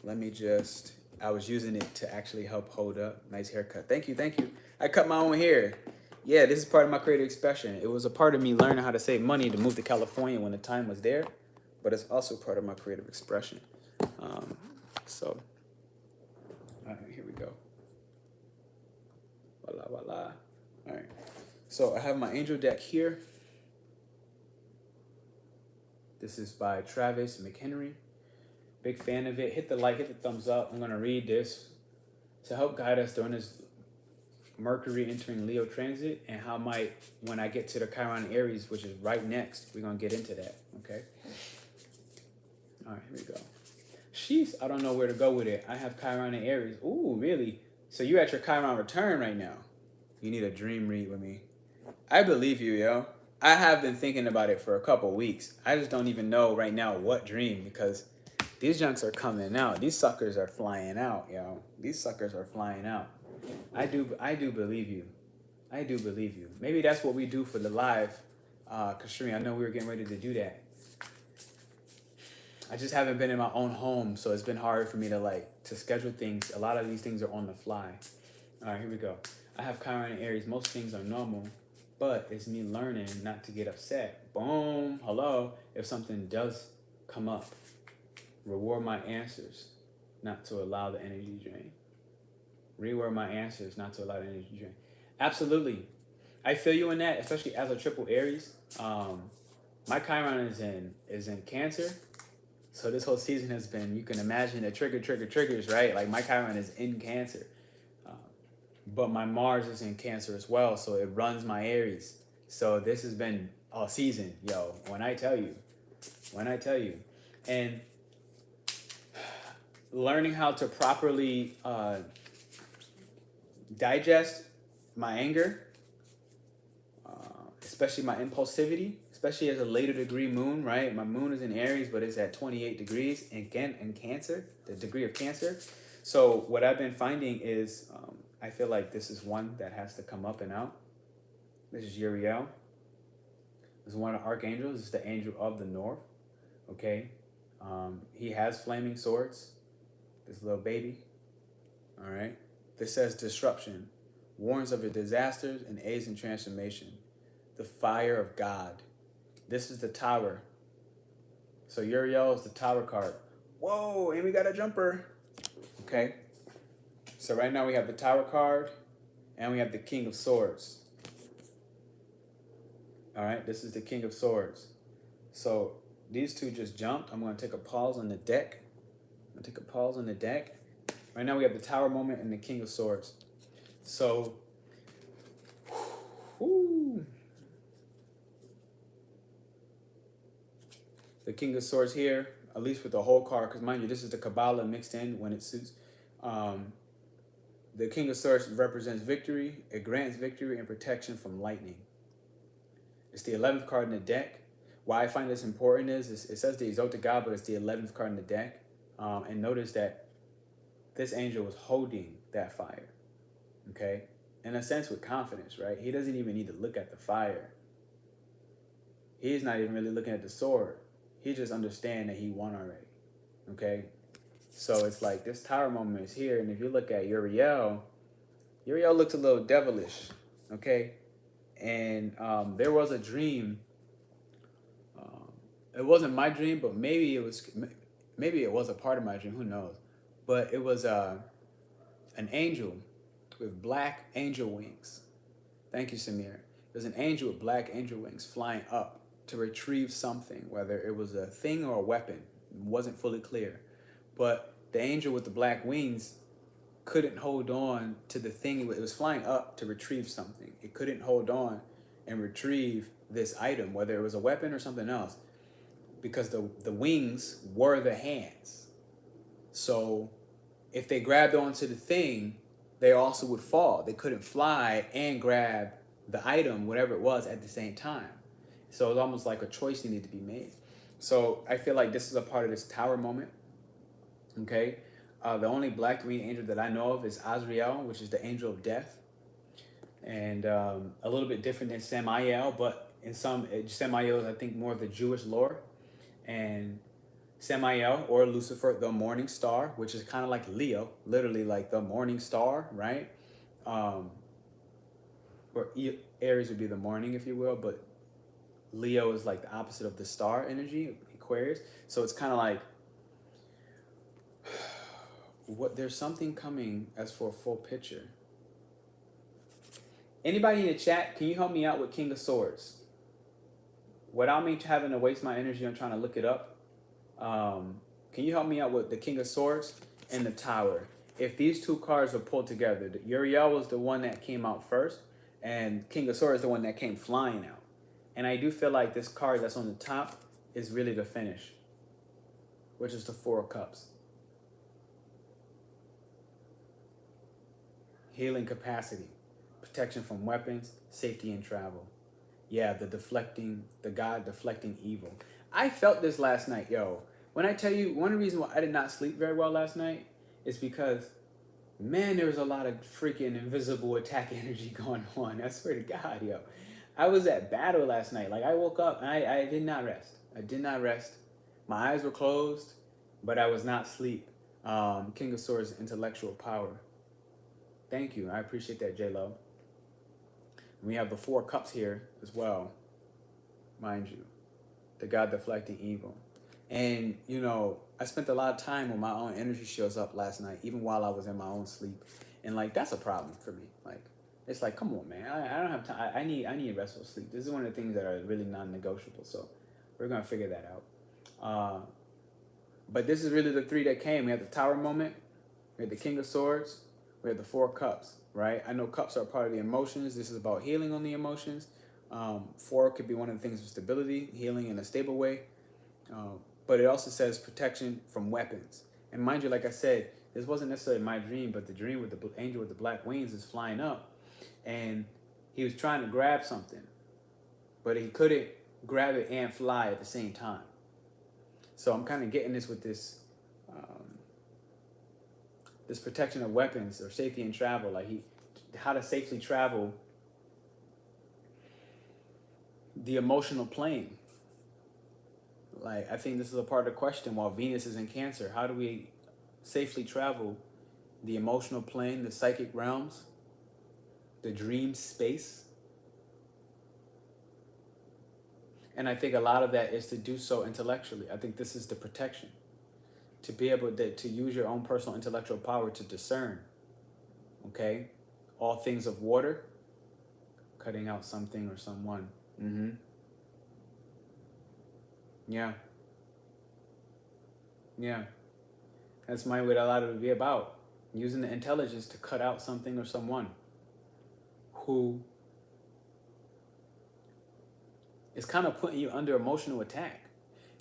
Let me just. I was using it to actually help hold up. Nice haircut. Thank you. I cut my own hair. Yeah, this is part of my creative expression. It was a part of me learning how to save money to move to California when the time was there, but it's also part of my creative expression. So, all right, here we go. Voila. All right. So I have my angel deck here. This is by Travis McHenry. Big fan of it. Hit the like, hit the thumbs up. I'm going to read this to help guide us during this Mercury entering Leo transit, and how when I get to the Chiron and Aries, which is right next, we're going to get into that, okay? All right, here we go. Sheesh, I don't know where to go with it. I have Chiron and Aries. Ooh, really? So you're at your Chiron return right now. You need a dream read with me. I believe you, yo. I have been thinking about it for a couple weeks. I just don't even know right now what dream, because these junks are coming out. These suckers are flying out, yo. These suckers are flying out. I do believe you. I do believe you. Maybe that's what we do for the live. Kashri, I know we were getting ready to do that. I just haven't been in my own home, so it's been hard for me to schedule things. A lot of these things are on the fly. All right, here we go. I have Chiron and Aries. Most things are normal, but it's me learning not to get upset. Boom. Hello. If something does come up, reward my answers, not to allow the energy drain. Reword my answers, not to allow the energy drain. Absolutely. I feel you in that, especially as a triple Aries. My Chiron is in Cancer. So this whole season has been, you can imagine the triggers, right? Like my Chiron is in Cancer. But my Mars is in Cancer as well, so it runs my Aries. So this has been all season, yo, when I tell you. And learning how to properly digest my anger, especially my impulsivity, especially as a later degree moon, right? My moon is in Aries, but it's at 28 degrees in Cancer, the degree of Cancer. So what I've been finding is, I feel like this is one that has to come up and out. This is Uriel. This is one of the archangels. This is the angel of the north, okay? He has flaming swords, this little baby, all right? This says disruption, warns of a disasters and aids in transformation. The fire of God. This is the tower. So Uriel is the tower card. Whoa, and we got a jumper. Okay. So right now we have the tower card and we have the King of Swords. All right, this is the King of Swords. So these two just jumped. I'm going to take a pause on the deck. Right now we have the Tower moment and the King of Swords. So, the King of Swords here, at least with the whole card, because mind you, this is the Kabbalah mixed in when it suits. The King of Swords represents victory. It grants victory and protection from lightning. It's the 11th card in the deck. Why I find this important is it says the Exalted God, but it's the 11th card in the deck. And notice that this angel was holding that fire, okay? In a sense with confidence, right? He doesn't even need to look at the fire. He's not even really looking at the sword. He just understands that he won already, okay? So it's like this tower moment is here, and if you look at Uriel looks a little devilish, okay? And there was a dream. It wasn't my dream, but maybe it was a part of my dream, who knows? But it was an angel with black angel wings. Thank you, Samir. There's an angel with black angel wings flying up to retrieve something, whether it was a thing or a weapon. wasn't fully clear. But the angel with the black wings couldn't hold on to the thing. It was flying up to retrieve something. It couldn't hold on and retrieve this item, whether it was a weapon or something else, because the wings were the hands. So if they grabbed onto the thing, they also would fall. They couldn't fly and grab the item, whatever it was, at the same time. So it's almost like a choice needed to be made. So I feel like this is a part of this tower moment. Okay. The only black winged angel that I know of is Azrael, which is the angel of death. And a little bit different than Samael, but in some, Samael is, I think, more of the Jewish lore. And Samael, or Lucifer, the morning star, which is kind of like Leo, literally like the morning star, right? Or Aries would be the morning, if you will, but Leo is like the opposite of the star energy, Aquarius. So it's kind of like, there's something coming as for a full picture. Anybody in the chat, can you help me out with King of Swords? Without me having to waste my energy on trying to look it up, can you help me out with the King of Swords and the Tower? If these two cards are pulled together, Uriel was the one that came out first, and King of Swords is the one that came flying out. And I do feel like this card that's on the top is really the finish, which is the Four of Cups. Healing capacity, protection from weapons, safety and travel. Yeah, the god deflecting evil. I felt this last night, yo. When I tell you, one of the reasons why I did not sleep very well last night is because, man, there was a lot of freaking invisible attack energy going on. I swear to God, yo. I was at battle last night. Like, I woke up and I did not rest. I did not rest. My eyes were closed, but I was not asleep. King of Swords, intellectual power. Thank you. I appreciate that, J-Lo. We have the Four Cups here as well, mind you. The god deflecting evil. And, you know, I spent a lot of time when my own energy shows up last night, even while I was in my own sleep. And, like, that's a problem for me. Like, it's like, come on, man. I don't have time. I need restful sleep. This is one of the things that are really non-negotiable. So we're going to figure that out. But this is really the three that came. We had the Tower moment. We had the King of Swords. We had the Four Cups, right? I know cups are part of the emotions. This is about healing on the emotions. Four could be one of the things of stability, healing in a stable way. But it also says protection from weapons. And mind you, like I said, this wasn't necessarily my dream, but the dream with the angel with the black wings is flying up. And he was trying to grab something, but he couldn't grab it and fly at the same time. So I'm kind of getting this with this this protection of weapons or safety and travel, like how to safely travel the emotional plane. Like, I think this is a part of the question while Venus is in Cancer. How do we safely travel the emotional plane, the psychic realms, the dream space? And I think a lot of that is to do so intellectually. I think this is the protection. To be able to use your own personal intellectual power to discern, okay? All things of water, cutting out something or someone. Yeah. That's what a lot of it would be about. Using the intelligence to cut out something or someone who is kind of putting you under emotional attack.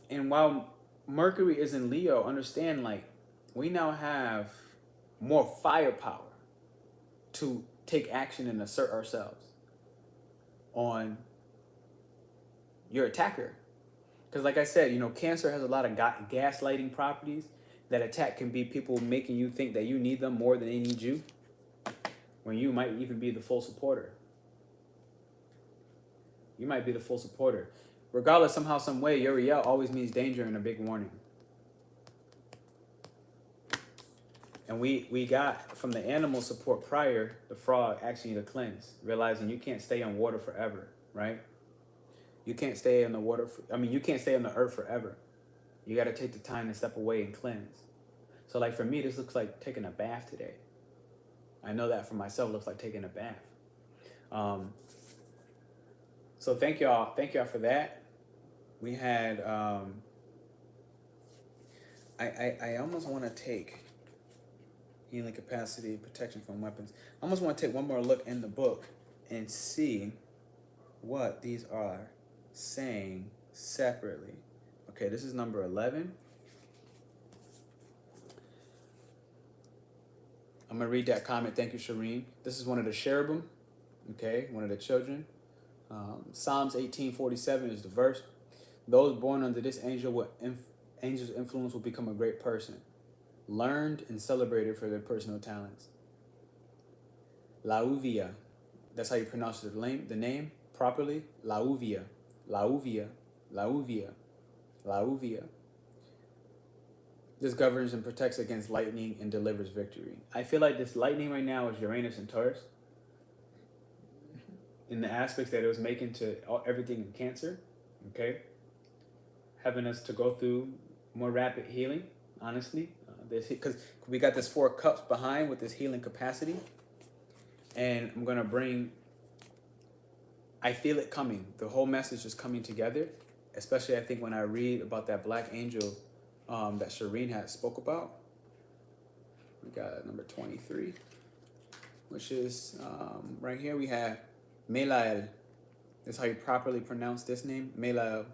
And while Mercury is in Leo, understand, like, we now have more firepower to take action and assert ourselves on your attacker. Because like I said, you know, Cancer has a lot of gaslighting properties. That attack can be people making you think that you need them more than they need you, when you might even be the full supporter. You might be the full supporter. Regardless, somehow, some way, Uriel always means danger and a big warning. And we got from the animal support prior, the frog actually need to cleanse, realizing you can't stay on water forever, right? You can't stay on the water. You can't stay on the earth forever. You got to take the time to step away and cleanse. So, like, for me, this looks like taking a bath today. I know that for myself, looks like taking a bath. So thank y'all for that. We had I almost want to take healing capacity, protection from weapons. I almost want to take one more look in the book and see what these are saying separately. Okay, this is number 11. I'm going to read that comment. Thank you, Shireen. This is one of the cherubim, okay, one of the children. Psalms 18:47 is the verse. Those born under this angel's influence will become a great person, learned and celebrated for their personal talents. Lauvia, that's how you pronounce the name properly. Lauvia, Lauvia, Lauvia, Lauvia. This governs and protects against lightning and delivers victory. I feel like this lightning right now is Uranus in Taurus, in the aspects that it was making to everything in Cancer, okay? Having us to go through more rapid healing, honestly. Because we got this 4 cups behind with this healing capacity. And I'm going to bring, I feel it coming. The whole message is coming together. Especially, I think, when I read about that black angel that Shireen had spoke about. We got number 23, which is right here. We have Melael. That's how you properly pronounce this name. Melael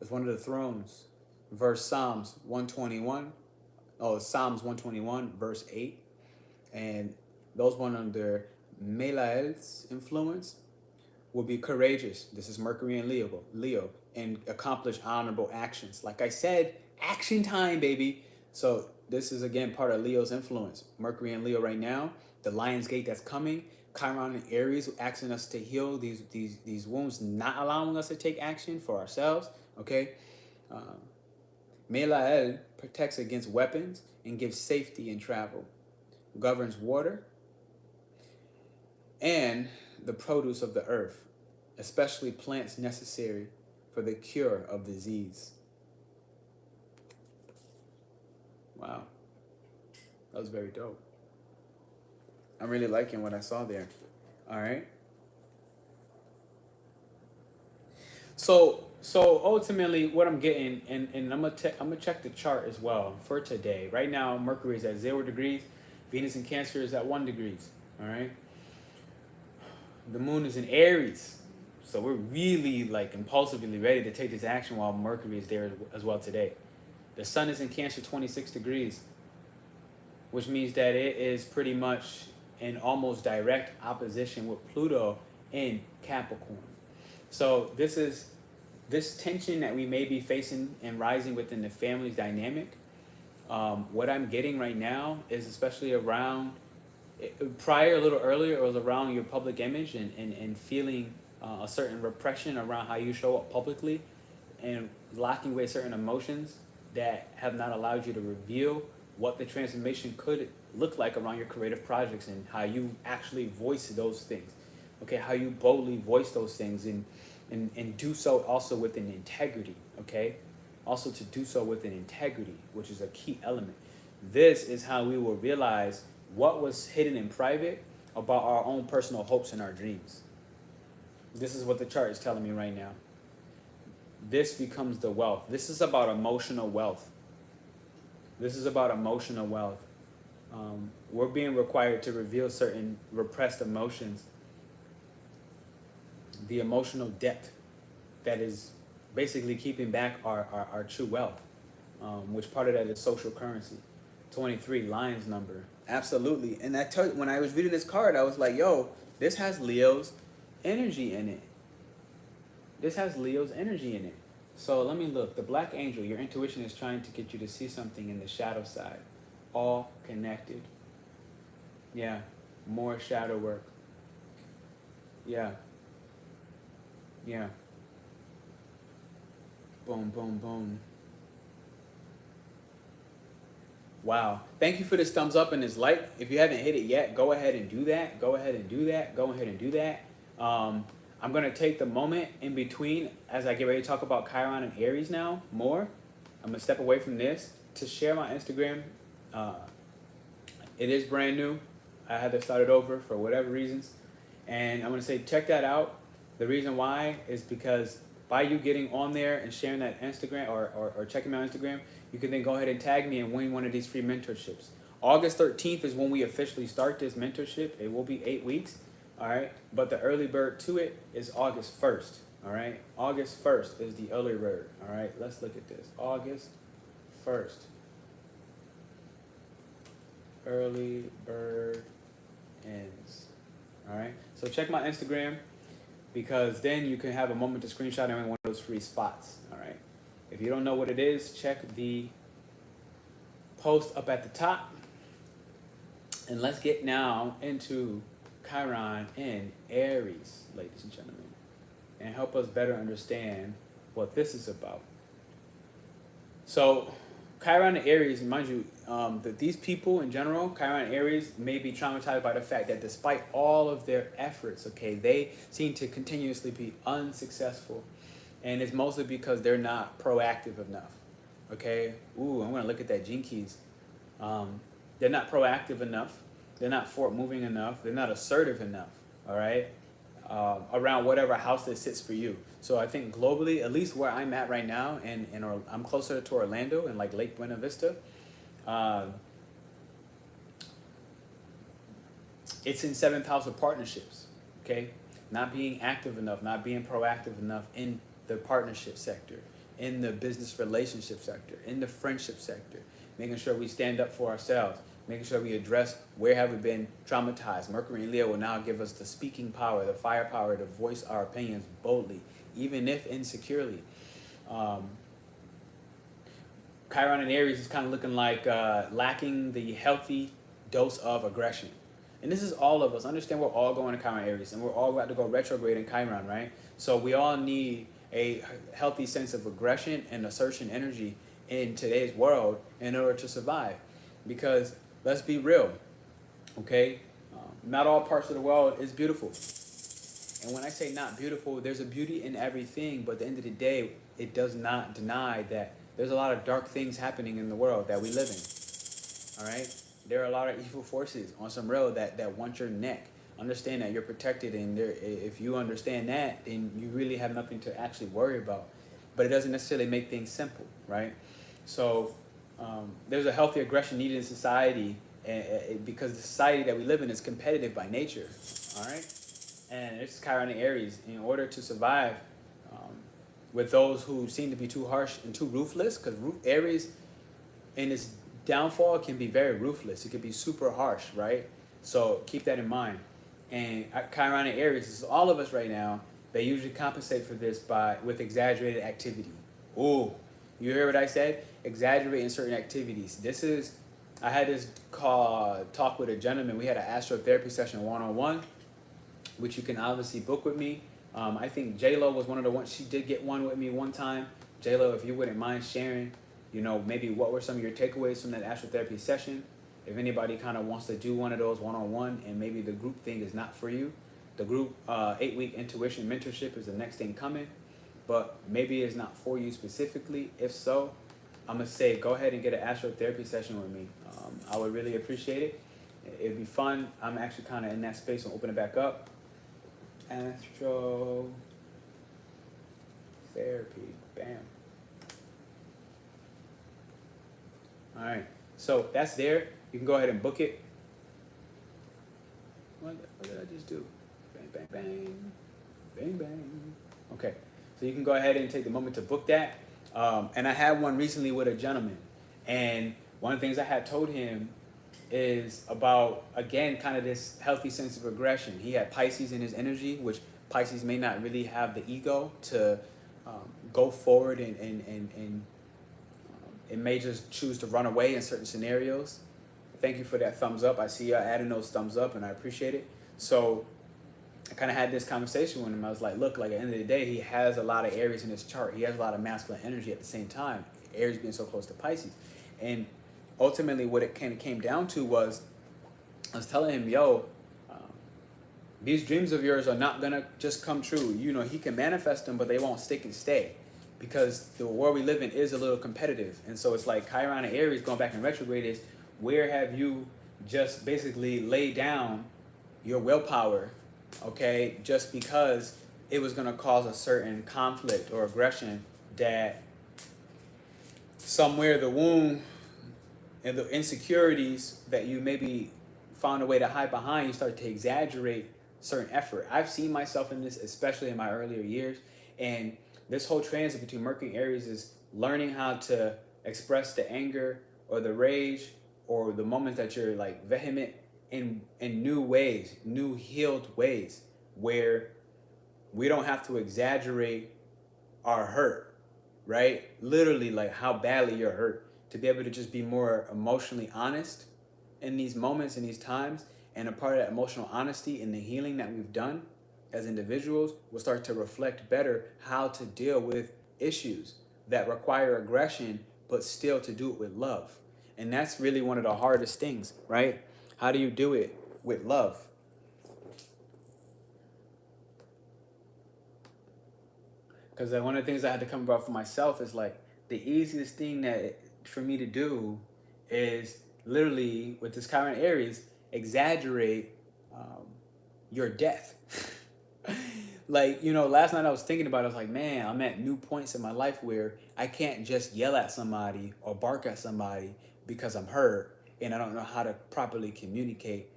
is one of the thrones. Verse Psalms 121. Oh, Psalms 121, verse 8. And those one under Melael's influence will be courageous. This is Mercury and Leo, and accomplish honorable actions. Like I said, action time, baby. So this is again part of Leo's influence. Mercury and Leo right now, the Lion's Gate that's coming. Chiron and Aries asking us to heal these wounds, not allowing us to take action for ourselves. Okay. Melael protects against weapons and gives safety in travel. Governs water and the produce of the earth, especially plants necessary for the cure of disease. Wow. That was very dope. I'm really liking what I saw there. All right. So ultimately what I'm getting, and I'm gonna check the chart as well for today. Right now, Mercury is at 0 degrees. Venus in Cancer is at 1 degrees. All right. The moon is in Aries. So we're really like impulsively ready to take this action while Mercury is there as well today. The sun is in Cancer 26 degrees, which means that it is pretty much in almost direct opposition with Pluto in Capricorn. So this tension that we may be facing and rising within the family's dynamic. What I'm getting right now is especially around, prior, a little earlier, it was around your public image and feeling a certain repression around how you show up publicly and locking away certain emotions that have not allowed you to reveal what the transformation could look like around your creative projects and how you actually voice those things. Okay, how you boldly voice those things and do so also with an integrity, okay? Also to do so with an integrity, which is a key element. This is how we will realize what was hidden in private about our own personal hopes and our dreams. This is what the chart is telling me right now. This becomes the wealth. This is about emotional wealth. This is about emotional wealth. We're being required to reveal certain repressed emotions. The emotional depth that is basically keeping back our true wealth, which part of that is social currency. 23, Lion's number. Absolutely. And I tell you, when I was reading this card, I was like, yo, this has Leo's energy in it. This has Leo's energy in it. So let me look. The Black Angel, your intuition is trying to get you to see something in the shadow side. All connected. Yeah. More shadow work. Yeah. Yeah. Boom, boom, boom. Wow. Thank you for this thumbs up and this like. If you haven't hit it yet, go ahead and do that. Go ahead and do that. Go ahead and do that. I'm going to take the moment in between as I get ready to talk about Chiron and Aries now more. I'm going to step away from this to share my Instagram. It is brand new. I had to start it over for whatever reasons. And I'm going to say check that out. The reason why is because by you getting on there and sharing that Instagram or checking me on Instagram, you can then go ahead and tag me and win one of these free mentorships. August 13th is when we officially start this mentorship. It will be 8 weeks, all right? But the early bird to it is August 1st, all right? August 1st is the early bird, all right? Let's look at this. August 1st. Early bird ends, all right? So check my Instagram, because then you can have a moment to screenshot in one of those free spots, all right? If you don't know what it is, check the post up at the top. And let's get now into Chiron in Aries, ladies and gentlemen, and help us better understand what this is about. So Chiron in Aries, mind you, that these people in general, Chiron in Aries, may be traumatized by the fact that despite all of their efforts, okay, they seem to continuously be unsuccessful. And it's mostly because they're not proactive enough, okay? Ooh, I'm gonna look at that Gene Keys. They're not proactive enough. They're not forward moving enough. They're not assertive enough, all right? Around whatever house that sits for you. So I think globally, at least where I'm at right now, and I'm closer to Orlando and like Lake Buena Vista, it's in 7th house of partnerships, okay? Not being active enough, not being proactive enough in the partnership sector, in the business relationship sector, in the friendship sector, making sure we stand up for ourselves, making sure we address where have we been traumatized. Mercury and Leo will now give us the speaking power, the firepower to voice our opinions boldly, even if insecurely. Chiron in Aries is kind of looking like lacking the healthy dose of aggression. And this is all of us. Understand we're all going to Chiron Aries, and we're all about to go retrograde in Chiron, right? So we all need a healthy sense of aggression and assertion energy in today's world in order to survive. Because let's be real, okay? Not all parts of the world is beautiful. And when I say not beautiful, there's a beauty in everything, but at the end of the day, it does not deny that there's a lot of dark things happening in the world that we live in, all right? There are a lot of evil forces on some real that want your neck. Understand that you're protected, and if you understand that, then you really have nothing to actually worry about. But it doesn't necessarily make things simple, right? So there's a healthy aggression needed in society, because the society that we live in is competitive by nature, all right? And it's Chiron in Aries. In order to survive with those who seem to be too harsh and too ruthless, because Aries in its downfall can be very ruthless. It can be super harsh, right? So keep that in mind. And Chiron in Aries is all of us right now. They usually compensate for this with exaggerated activity. Ooh, you hear what I said? Exaggerating certain activities. I had this talk with a gentleman. We had an AstroTherapy session one-on-one, which you can obviously book with me. I think J-Lo was one of the ones. She did get one with me one time. J-Lo, if you wouldn't mind sharing, maybe what were some of your takeaways from that AstroTherapy session. If anybody kind of wants to do one of those one-on-one and maybe the group thing is not for you, the group 8-week intuition mentorship is the next thing coming, but maybe it's not for you specifically. If so, I'm going to say go ahead and get an AstroTherapy session with me. I would really appreciate it. It'd be fun. I'm actually kind of in that space. I'll open it back up. AstroTherapy. Bam. All right. So that's there. You can go ahead and book it. What did I just do? Bang, bang, bang. Bang, bang. Okay. So you can go ahead and take the moment to book that. And I had one recently with a gentleman. And one of the things I had told him is about, again, kind of this healthy sense of aggression. He had Pisces in his energy, which Pisces may not really have the ego to go forward and it may just choose to run away in certain scenarios. Thank you for that thumbs up. I see you adding those thumbs up, and I appreciate it. So I kind of had this conversation with him. I was like, look, like at the end of the day, he has a lot of Aries in his chart. He has a lot of masculine energy at the same time, Aries being so close to Pisces. And ultimately what it kind of came down to was, I was telling him, yo, these dreams of yours are not going to just come true. He can manifest them, but they won't stick and stay. Because the world we live in is a little competitive. And so it's like Chiron and Aries going back in retrograde is, where have you just basically laid down your willpower, okay, just because it was going to cause a certain conflict or aggression that somewhere the wound and the insecurities that you maybe found a way to hide behind, you start to exaggerate certain effort. I've seen myself in this, especially in my earlier years. And this whole transit between Mercury and Aries is learning how to express the anger or the rage or the moments that you're like vehement in new ways, new healed ways, where we don't have to exaggerate our hurt, right? Literally, like how badly you're hurt, to be able to just be more emotionally honest in these moments, in these times. And a part of that emotional honesty and the healing that we've done as individuals will start to reflect better how to deal with issues that require aggression, but still to do it with love. And that's really one of the hardest things, right? How do you do it with love? Because one of the things I had to come about for myself is like the easiest thing that for me to do is literally with this Chiron Aries, exaggerate your death. Like, you know, last night I was thinking about it, I was like, man, I'm at new points in my life where I can't just yell at somebody or bark at somebody because I'm hurt and I don't know how to properly communicate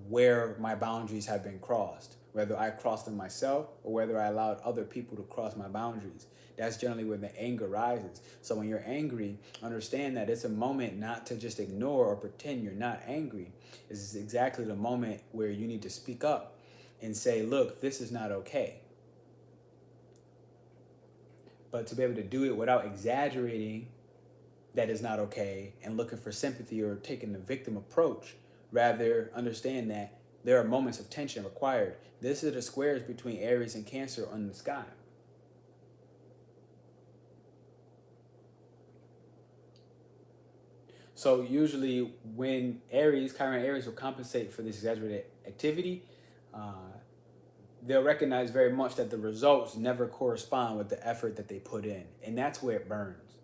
where my boundaries have been crossed, whether I crossed them myself or whether I allowed other people to cross my boundaries. That's generally where the anger rises. So when you're angry, understand that it's a moment not to just ignore or pretend you're not angry. This is exactly the moment where you need to speak up and say, look, this is not okay. But to be able to do it without exaggerating that is not okay and looking for sympathy or taking the victim approach, rather understand that there are moments of tension required. This is the squares between Aries and Cancer on the sky. So usually when Chiron Aries will compensate for this exaggerated activity, they'll recognize very much that the results never correspond with the effort that they put in. And that's where it burns.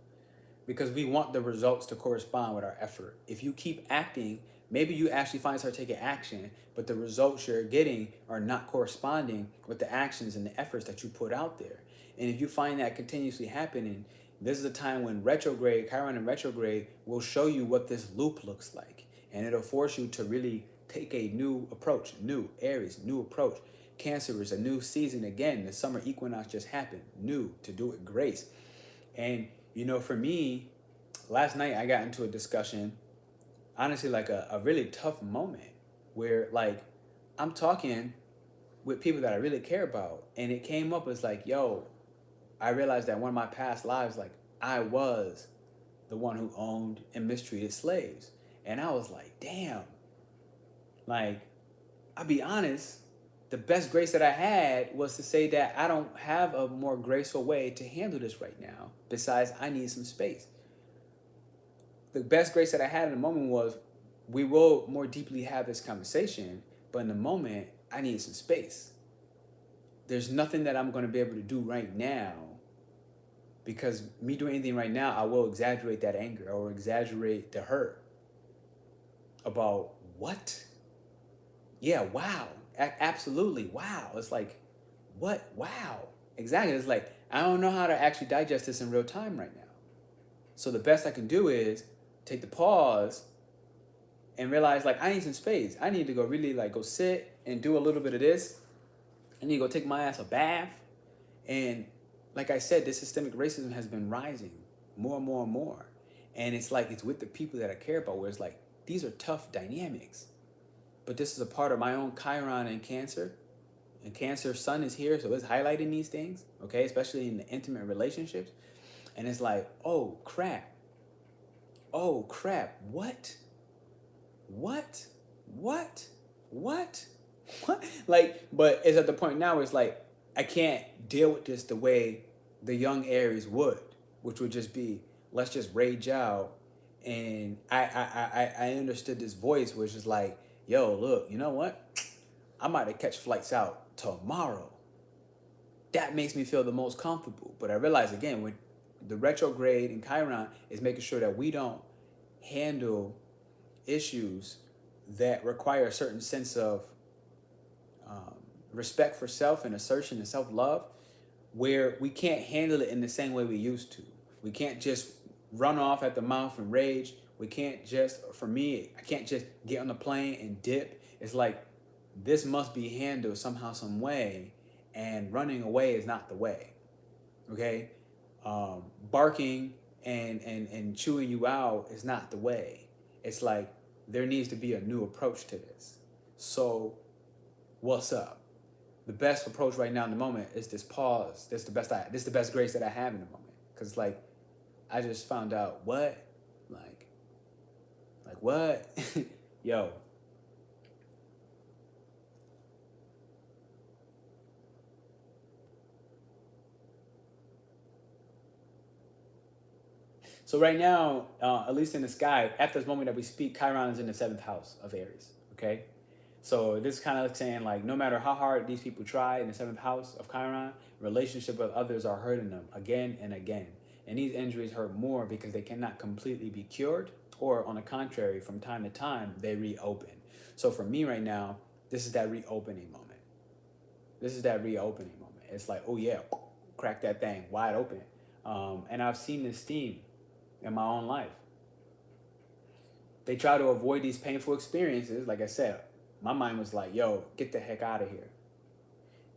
Because we want the results to correspond with our effort. If you keep acting, maybe you actually finally start taking action, but the results you're getting are not corresponding with the actions and the efforts that you put out there. And if you find that continuously happening, this is a time when Chiron in retrograde will show you what this loop looks like. And it'll force you to really take a new approach, new Aries, new approach. Cancer is a new season again. The summer equinox just happened, new, to do it grace. And, you know, for me, last night I got into a discussion, honestly, like a really tough moment where, like, I'm talking with people that I really care about. And it came up as like, yo, I realized that one of my past lives, like, I was the one who owned and mistreated slaves. And I was like, damn. Like, I'll be honest, the best grace that I had was to say that I don't have a more graceful way to handle this right now. Besides, I need some space. The best grace that I had in the moment was, we will more deeply have this conversation, but in the moment, I need some space. There's nothing that I'm going to be able to do right now, because me doing anything right now, I will exaggerate that anger or exaggerate the hurt about what? Yeah, wow. Absolutely, wow. It's like, what? Wow. Exactly. It's like, I don't know how to actually digest this in real time right now. So the best I can do is take the pause and realize, like, I need some space. I need to go really, like, go sit and do a little bit of this. I need to go take my ass a bath. And like I said, this systemic racism has been rising more and more and more. And it's like, it's with the people that I care about, where it's like, these are tough dynamics. But this is a part of my own Chiron and Cancer. And Cancer sun is here, so it's highlighting these things, okay? Especially in the intimate relationships. And it's like, oh, crap. Oh, crap. What? What? What? What? What? Like, but it's at the point now where it's like, I can't deal with this the way the young Aries would, which would just be, let's just rage out. And I understood this voice, which is like, yo, look, you know what? I might have catch flights out tomorrow. That makes me feel the most comfortable. But I realize, again, when the retrograde in Chiron is making sure that we don't handle issues that require a certain sense of respect for self and assertion and self-love, where we can't handle it in the same way we used to. We can't just run off at the mouth and rage. We can't just, for me, I can't just get on the plane and dip. It's like, this must be handled somehow, some way, and running away is not the way, okay? Barking and chewing you out is not the way. It's like, there needs to be a new approach to this. So, what's up? The best approach right now in the moment is this pause. This is the best grace that I have in the moment. Cause like, I just found out what, like what, yo. So right now, at least in the sky, at this moment that we speak, Chiron is in the 7th house of Aries. Okay. So this is kind of like saying, like, no matter how hard these people try in the 7th house of Chiron, relationship with others are hurting them again and again. And these injuries hurt more because they cannot completely be cured, or on the contrary, from time to time, they reopen. So for me right now, this is that reopening moment. This is that reopening moment. It's like, oh yeah, crack that thing wide open. And I've seen this theme in my own life. They try to avoid these painful experiences. Like I said, my mind was like, yo, get the heck out of here.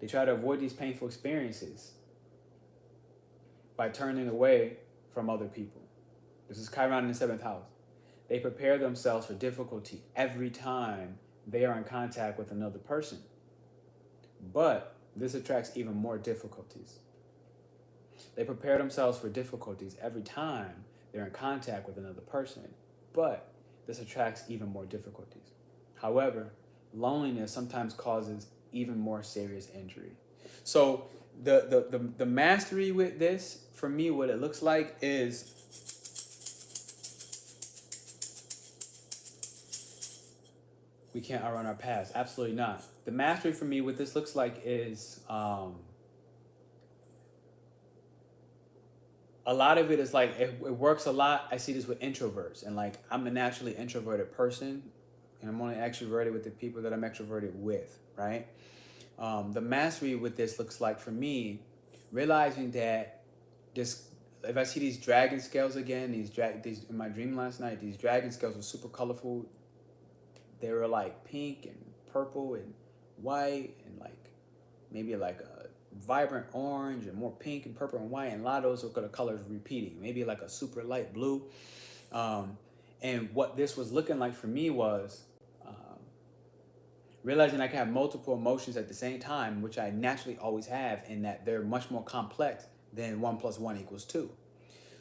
They try to avoid these painful experiences by turning away from other people. This is Chiron in the 7th house. They prepare themselves for difficulty every time they are in contact with another person. But this attracts even more difficulties. They prepare themselves for difficulties every time they're in contact with another person. But this attracts even more difficulties. However, loneliness sometimes causes even more serious injury. So the mastery with this, for me, what it looks like is we can't outrun our past. Absolutely not. The mastery for me, what this looks like is a lot of it is like, it works a lot. I see this with introverts, and like, I'm a naturally introverted person, and I'm only extroverted with the people that I'm extroverted with, right? The mastery with this looks like, for me, realizing that this, if I see these dragon scales again, these in my dream last night, these dragon scales were super colorful. They were like pink and purple and white and like maybe like a vibrant orange and more pink and purple and white, and a lot of those are the colors repeating, maybe like a super light blue. And what this was looking like for me was realizing I can have multiple emotions at the same time, which I naturally always have, and that they're much more complex than 1 + 1 = 2.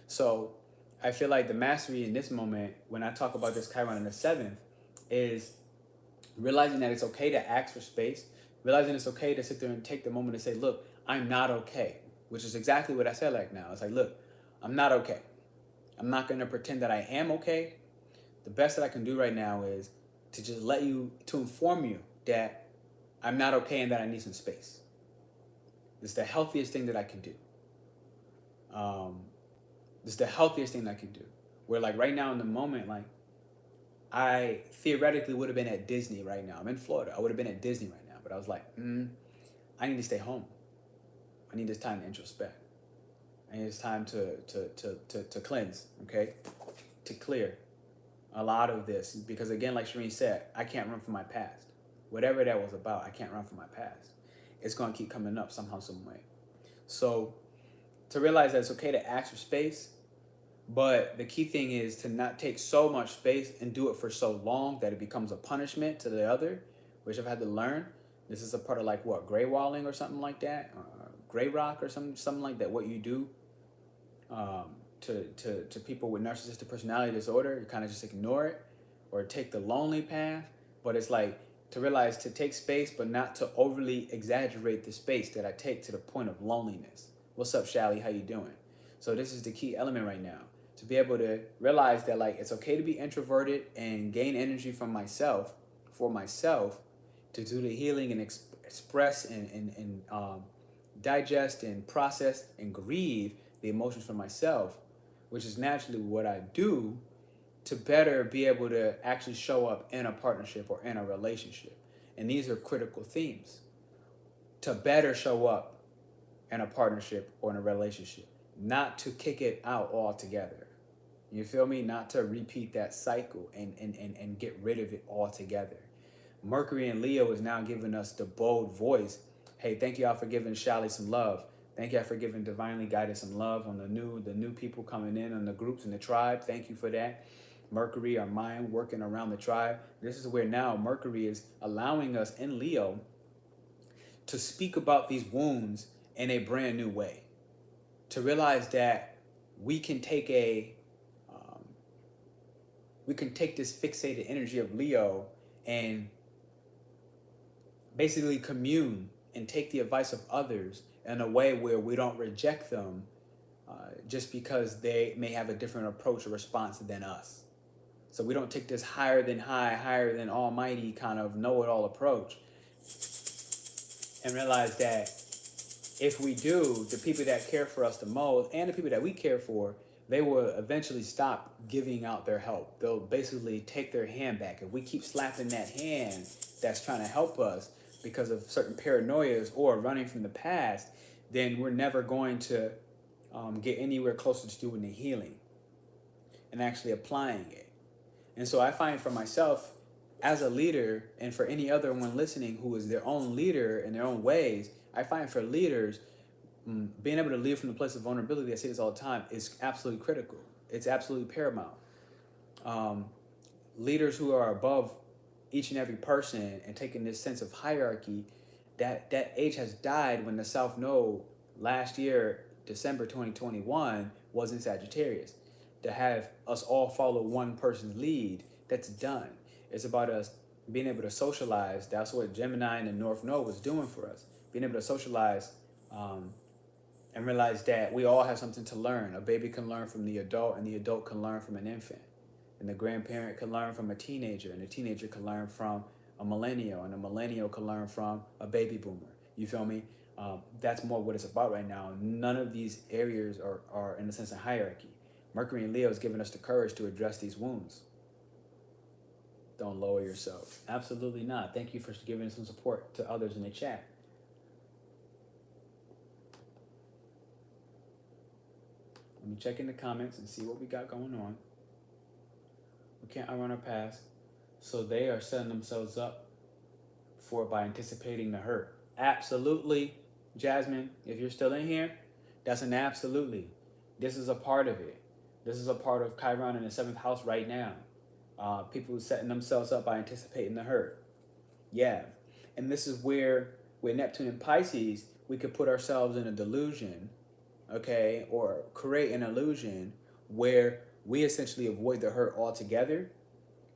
So I feel like the mastery in this moment, when I talk about this Chiron in the 7th, is realizing that it's okay to ask for space, realizing it's okay to sit there and take the moment to say, look, I'm not okay, which is exactly what I said like now. It's like, look, I'm not okay. I'm not going to pretend that I am okay. The best that I can do right now is to just to inform you that I'm not okay and that I need some space. It's the healthiest thing that I can do. It's the healthiest thing that I can do. Where like right now in the moment, like I theoretically would have been at Disney right now. I'm in Florida. I would have been at Disney right now, but I was like, I need to stay home. I need this time to introspect. I need this time to cleanse, okay? To clear a lot of this. Because again, like Shireen said, I can't run from my past. Whatever that was about, I can't run from my past. It's going to keep coming up somehow, some way. So to realize that it's okay to ask for space, but the key thing is to not take so much space and do it for so long that it becomes a punishment to the other, which I've had to learn. This is a part of like what, gray walling or something like that, gray rock or something like that. What you do to people with narcissistic personality disorder, you kind of just ignore it or take the lonely path. But it's like to realize to take space, but not to overly exaggerate the space that I take to the point of loneliness. What's up, Shally? How you doing? So this is the key element right now. To be able to realize that like it's okay to be introverted and gain energy from myself, for myself, to do the healing and express and digest and process and grieve the emotions for myself, which is naturally what I do to better be able to actually show up in a partnership or in a relationship. And these are critical themes. to better show up in a partnership or in a relationship, not to kick it out altogether. You feel me? Not to repeat that cycle and get rid of it altogether. Mercury in Leo is now giving us the bold voice. Hey, thank y'all for giving Shally some love. Thank y'all for giving Divinely Guided some love on the new people coming in on the groups and the tribe. Thank you for that. Mercury, our mind working around the tribe. This is where now Mercury is allowing us in Leo to speak about these wounds in a brand new way. To realize that we can take this fixated energy of Leo and basically commune and take the advice of others in a way where we don't reject them just because they may have a different approach or response than us. So we don't take this higher than high, higher than almighty kind of know-it-all approach and realize that if we do, the people that care for us the most and the people that we care for, they will eventually stop giving out their help. They'll basically take their hand back. If we keep slapping that hand that's trying to help us because of certain paranoias or running from the past, then we're never going to get anywhere closer to doing the healing and actually applying it. And so I find for myself as a leader, and for any other one listening who is their own leader in their own ways, I find for leaders, being able to lead from the place of vulnerability, I say this all the time, is absolutely critical. It's absolutely paramount. Leaders who are above each and every person and taking this sense of hierarchy, that age has died when the South Node last year, December 2021, was in Sagittarius. To have us all follow one person's lead, that's done. It's about us being able to socialize. That's what Gemini and the North Node was doing for us. Being able to socialize and realize that we all have something to learn. A baby can learn from the adult, and the adult can learn from an infant. And the grandparent can learn from a teenager, and the teenager can learn from a millennial, and a millennial can learn from a baby boomer. You feel me? That's more what it's about right now. None of these areas are in a sense of hierarchy. Mercury in Leo is giving us the courage to address these wounds. Don't lower yourself. Absolutely not. Thank you for giving some support to others in the chat. Let me check in the comments and see what we got going on. We can't outrun our past, so they are setting themselves up for it by anticipating the hurt. Absolutely, Jasmine, if you're still in here, that's an absolutely. This is a part of it. This is a part of Chiron in the 7th house right now. People setting themselves up by anticipating the hurt. Yeah. And this is where with Neptune in Pisces, we could put ourselves in a delusion, okay, or create an illusion where we essentially avoid the hurt altogether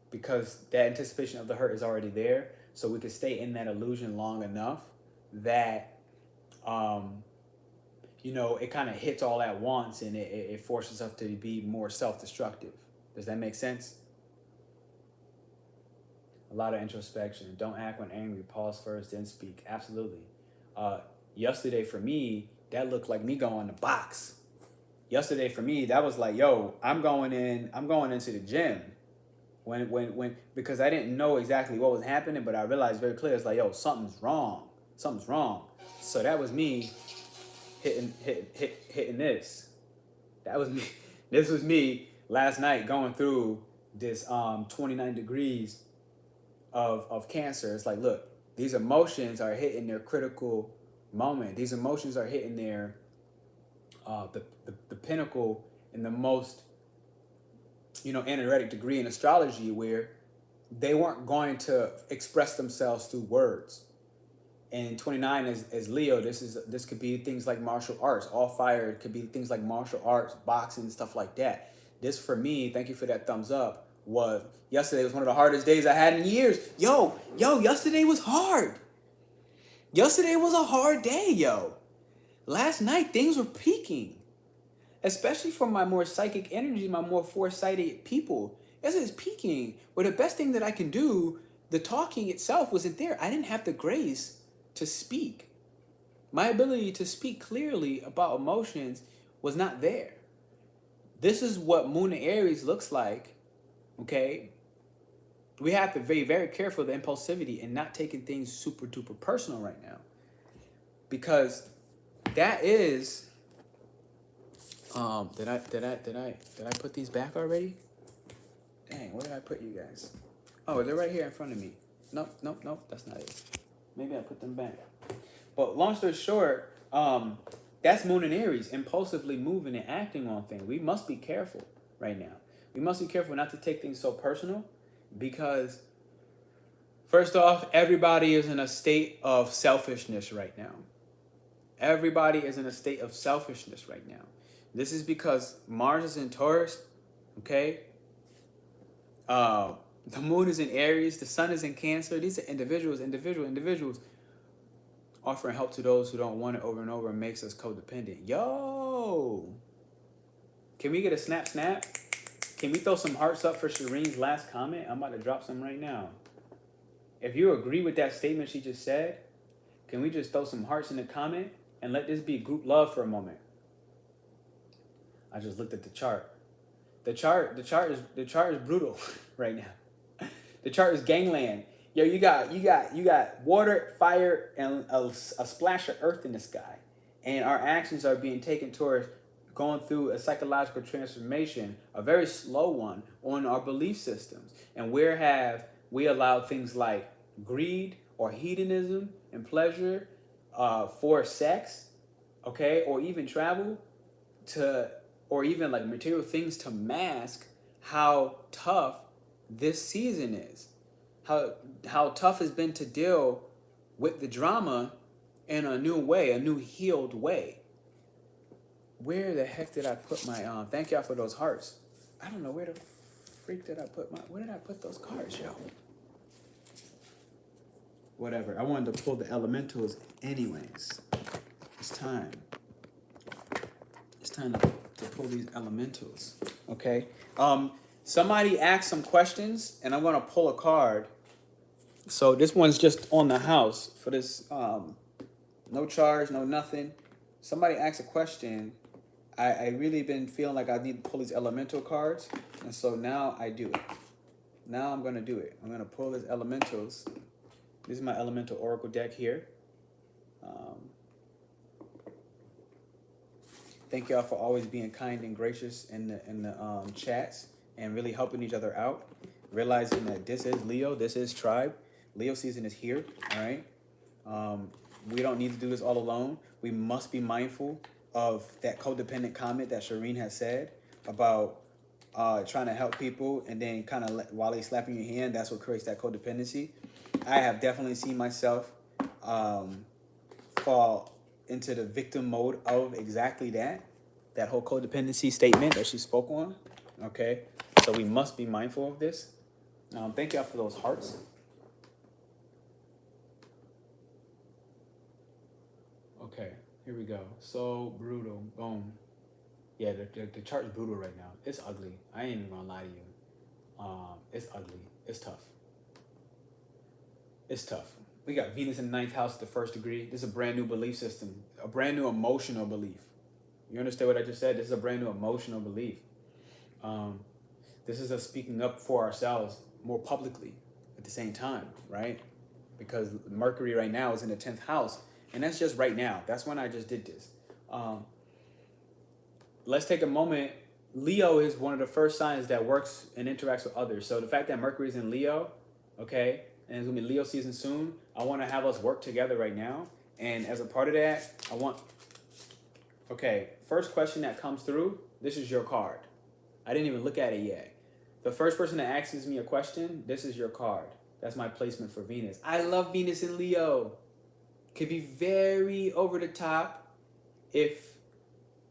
because that anticipation of the hurt is already there. So we could stay in that illusion long enough that, it kind of hits all at once and it forces us to be more self-destructive. Does that make sense? A lot of introspection. Don't act when angry. Pause first, then speak. Absolutely. Yesterday for me, that looked like me going to box. Yesterday for me, that was like, yo, I'm going into the gym. When because I didn't know exactly what was happening, but I realized very clear, it's like, yo, something's wrong. Something's wrong. So that was me hitting this. That was me. This was me last night going through this 29 degrees of Cancer. It's like, look, these emotions are hitting their critical moment. These emotions are hitting their the pinnacle in the most energetic degree in astrology, where they weren't going to express themselves through words. And 29 as Leo, this could be things like martial arts. All fire could be things like martial arts, boxing, stuff like that. This for me, thank you for that thumbs up, yesterday was one of the hardest days I had in years. Yo, yesterday was hard. Yesterday was a hard day, yo. Last night, things were peaking. Especially for my more psychic energy, my more foresighted people. It's peaking. But the best thing that I can do, the talking itself wasn't there. I didn't have the grace to speak. My ability to speak clearly about emotions was not there. This is what Moon in Aries looks like, okay? We have to be very, very careful of the impulsivity and not taking things super duper personal right now. because that is, did I put these back already? Dang, where did I put you guys? Oh, they're right here in front of me. Nope, that's not it. Maybe I put them back. But long story short, that's Moon in Aries, impulsively moving and acting on things. We must be careful right now. We must be careful not to take things so personal, because first off, everybody is in a state of selfishness right now. Everybody is in a state of selfishness right now. This is because Mars is in Taurus, okay? The moon is in Aries, the sun is in Cancer. These are individuals offering help to those who don't want it over and over, and makes us codependent. Yo! Can we get a snap? Can we throw some hearts up for Shireen's last comment? I'm about to drop some right now. If you agree with that statement she just said, can we just throw some hearts in the comment and let this be group love for a moment? I just looked at the chart. The chart is brutal right now. The chart is gangland. Yo, you got water, fire, and a splash of earth in the sky, and our actions are being taken towards going through a psychological transformation, a very slow one, on our belief systems. And where have we allowed things like greed or hedonism and pleasure for sex, okay, or even travel, or even like material things, to mask how tough this season is, how tough it's been to deal with the drama in a new way, a new healed way. Where the heck did I put my thank y'all for those hearts. I don't know where the freak did I put where did I put those cards, yo? Whatever. I wanted to pull the elementals anyways. It's time to pull these elementals. Okay. Somebody asked some questions, and I'm gonna pull a card. So this one's just on the house for this. No charge, no nothing. Somebody asked a question. I really been feeling like I need to pull these elemental cards, and so now I do it. Now I'm gonna do it. I'm gonna pull these elementals. This is my elemental oracle deck here. Thank y'all for always being kind and gracious in the chats and really helping each other out. Realizing that this is Leo, this is tribe. Leo season is here, all right? We don't need to do this all alone. We must be mindful of that codependent comment that Shireen has said about trying to help people, and then kind of while they slapping your hand, that's what creates that codependency. I have definitely seen myself fall into the victim mode of exactly that whole codependency statement that she spoke on. Okay, so we must be mindful of this. Thank y'all for those hearts. Okay, here we go. So brutal. Boom. Yeah, the chart is brutal right now. It's ugly. I ain't even gonna lie to you. It's ugly. It's tough. It's tough. We got Venus in the 9th house, the 1st degree. This is a brand new belief system, a brand new emotional belief. You understand what I just said? This is a brand new emotional belief. This is us speaking up for ourselves more publicly at the same time, right? Because Mercury right now is in the 10th house, and that's just right now. That's when I just did this. Let's take a moment. Leo is one of the first signs that works and interacts with others. So the fact that Mercury is in Leo, okay, and it's gonna be Leo season soon, I want to have us work together right now. And as a part of that, okay, first question that comes through, this is your card. I didn't even look at it yet. The first person that asks me a question, this is your card. That's my placement for Venus. I love Venus in Leo. Could be very over the top if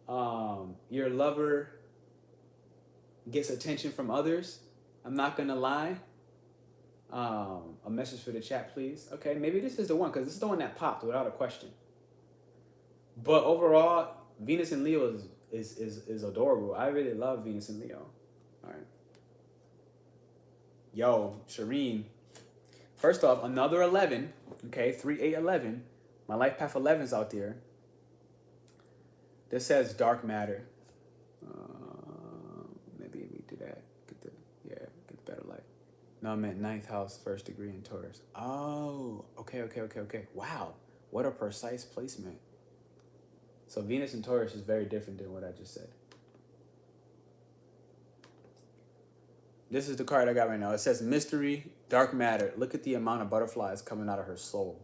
your lover gets attention from others. I'm not gonna lie. A message for the chat, please. Okay, maybe this is the one, because this is the one that popped without a question. But overall, Venus in Leo is adorable. I really love Venus in Leo. All right. Yo, Shireen. First off, another 11. Okay, 3, 8, 11. My life path 11's out there. This says dark matter. Maybe we do that. Get the better light. No, I meant 9th house, 1st degree in Taurus. Oh, okay. Wow. What a precise placement. So Venus in Taurus is very different than what I just said. This is the card I got right now. It says mystery, dark matter. Look at the amount of butterflies coming out of her soul.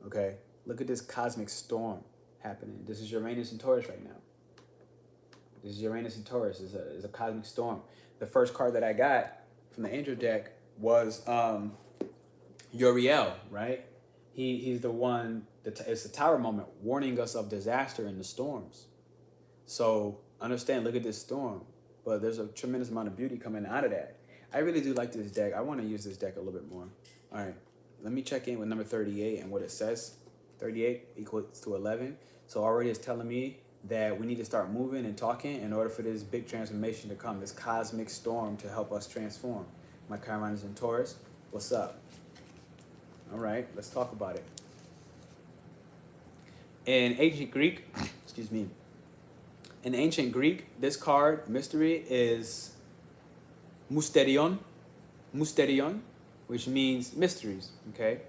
Okay? Look at this cosmic storm happening. This is Uranus in Taurus right now. This is Uranus in Taurus. Is a cosmic storm. The first card that I got from the angel deck was Uriel, right? He's the one, it's the tower moment, warning us of disaster in the storms. So understand, look at this storm. But there's a tremendous amount of beauty coming out of that. I really do like this deck. I want to use this deck a little bit more. All right, let me check in with number 38 and what it says. 38 equals to 11. So already it's telling me that we need to start moving and talking in order for this big transformation to come, this cosmic storm to help us transform. My Chiron is in Taurus. What's up? All right, let's talk about it. In ancient Greek, excuse me, in ancient Greek, this card, mystery, is mysterion, which means mysteries, okay?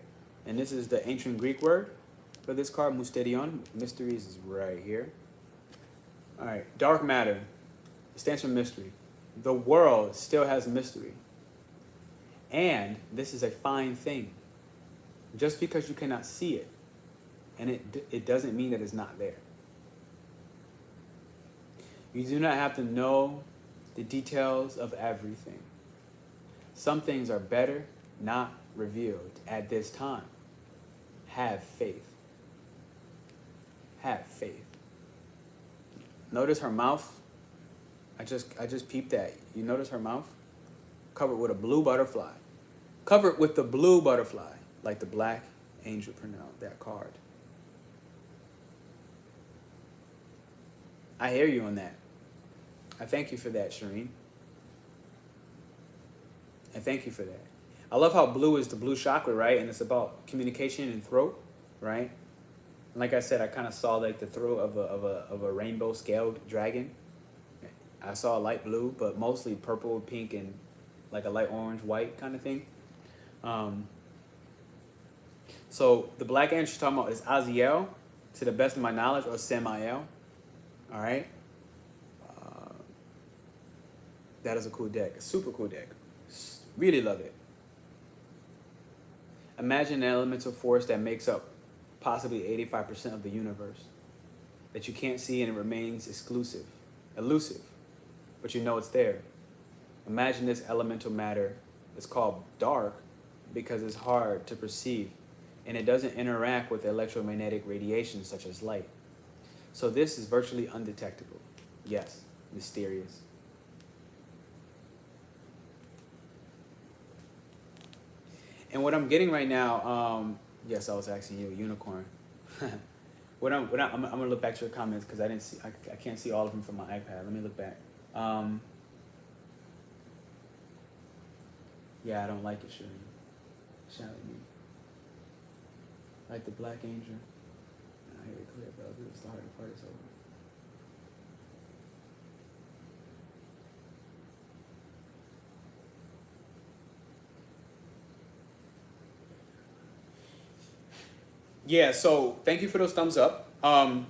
And this is the ancient Greek word for this card, mysterion. Mysteries is right here. All right, dark matter. It stands for mystery. The world still has mystery. And this is a fine thing. Just because you cannot see it, and it doesn't mean that it's not there. You do not have to know the details of everything. Some things are better not revealed at this time. Have faith. Have faith. Notice her mouth. I just peeped that. You notice her mouth? Covered with a blue butterfly. Covered with the blue butterfly, like the black angel Pernell, that card. I hear you on that. I thank you for that, Shireen. I thank you for that. I love how blue is the blue chakra, right? And it's about communication and throat, right? And like I said, I kind of saw like the throat of a rainbow scaled dragon. I saw light blue, but mostly purple, pink, and like a light orange, white kind of thing. So the black angel she's talking about is Aziel, to the best of my knowledge, or Samael. All right. That is a cool deck, a super cool deck. Really love it. Imagine an elemental force that makes up possibly 85% of the universe that you can't see and it remains elusive, but you know it's there. Imagine this elemental matter. It's called dark because it's hard to perceive and it doesn't interact with electromagnetic radiation such as light. So this is virtually undetectable. Yes, mysterious. And what I'm getting right now, yes, I was asking you, unicorn. I'm gonna look back to your comments because I can't see all of them from my iPad. Let me look back. Yeah, I don't like it, Shireen. Shout at me. Like the black angel. I hear it clear, bro. This is the hardest part is over. Yeah, so thank you for those thumbs up. I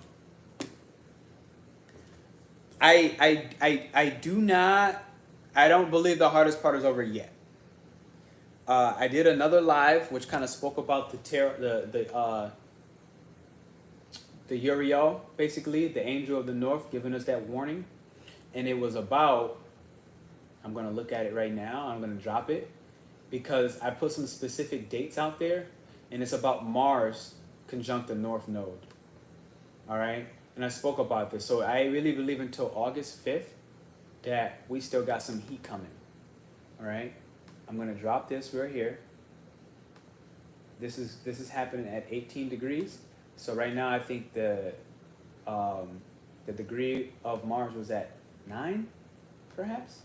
don't believe the hardest part is over yet. I did another live which kind of spoke about the Uriel, basically, the angel of the north, giving us that warning. And it was about, I'm gonna look at it right now, I'm gonna drop it, because I put some specific dates out there, and it's about Mars conjunct the North Node. All right? And I spoke about this. So I really believe until August 5th that we still got some heat coming. All right? I'm going to drop this right here. This is happening at 18 degrees. So right now I think the degree of Mars was at 9, perhaps.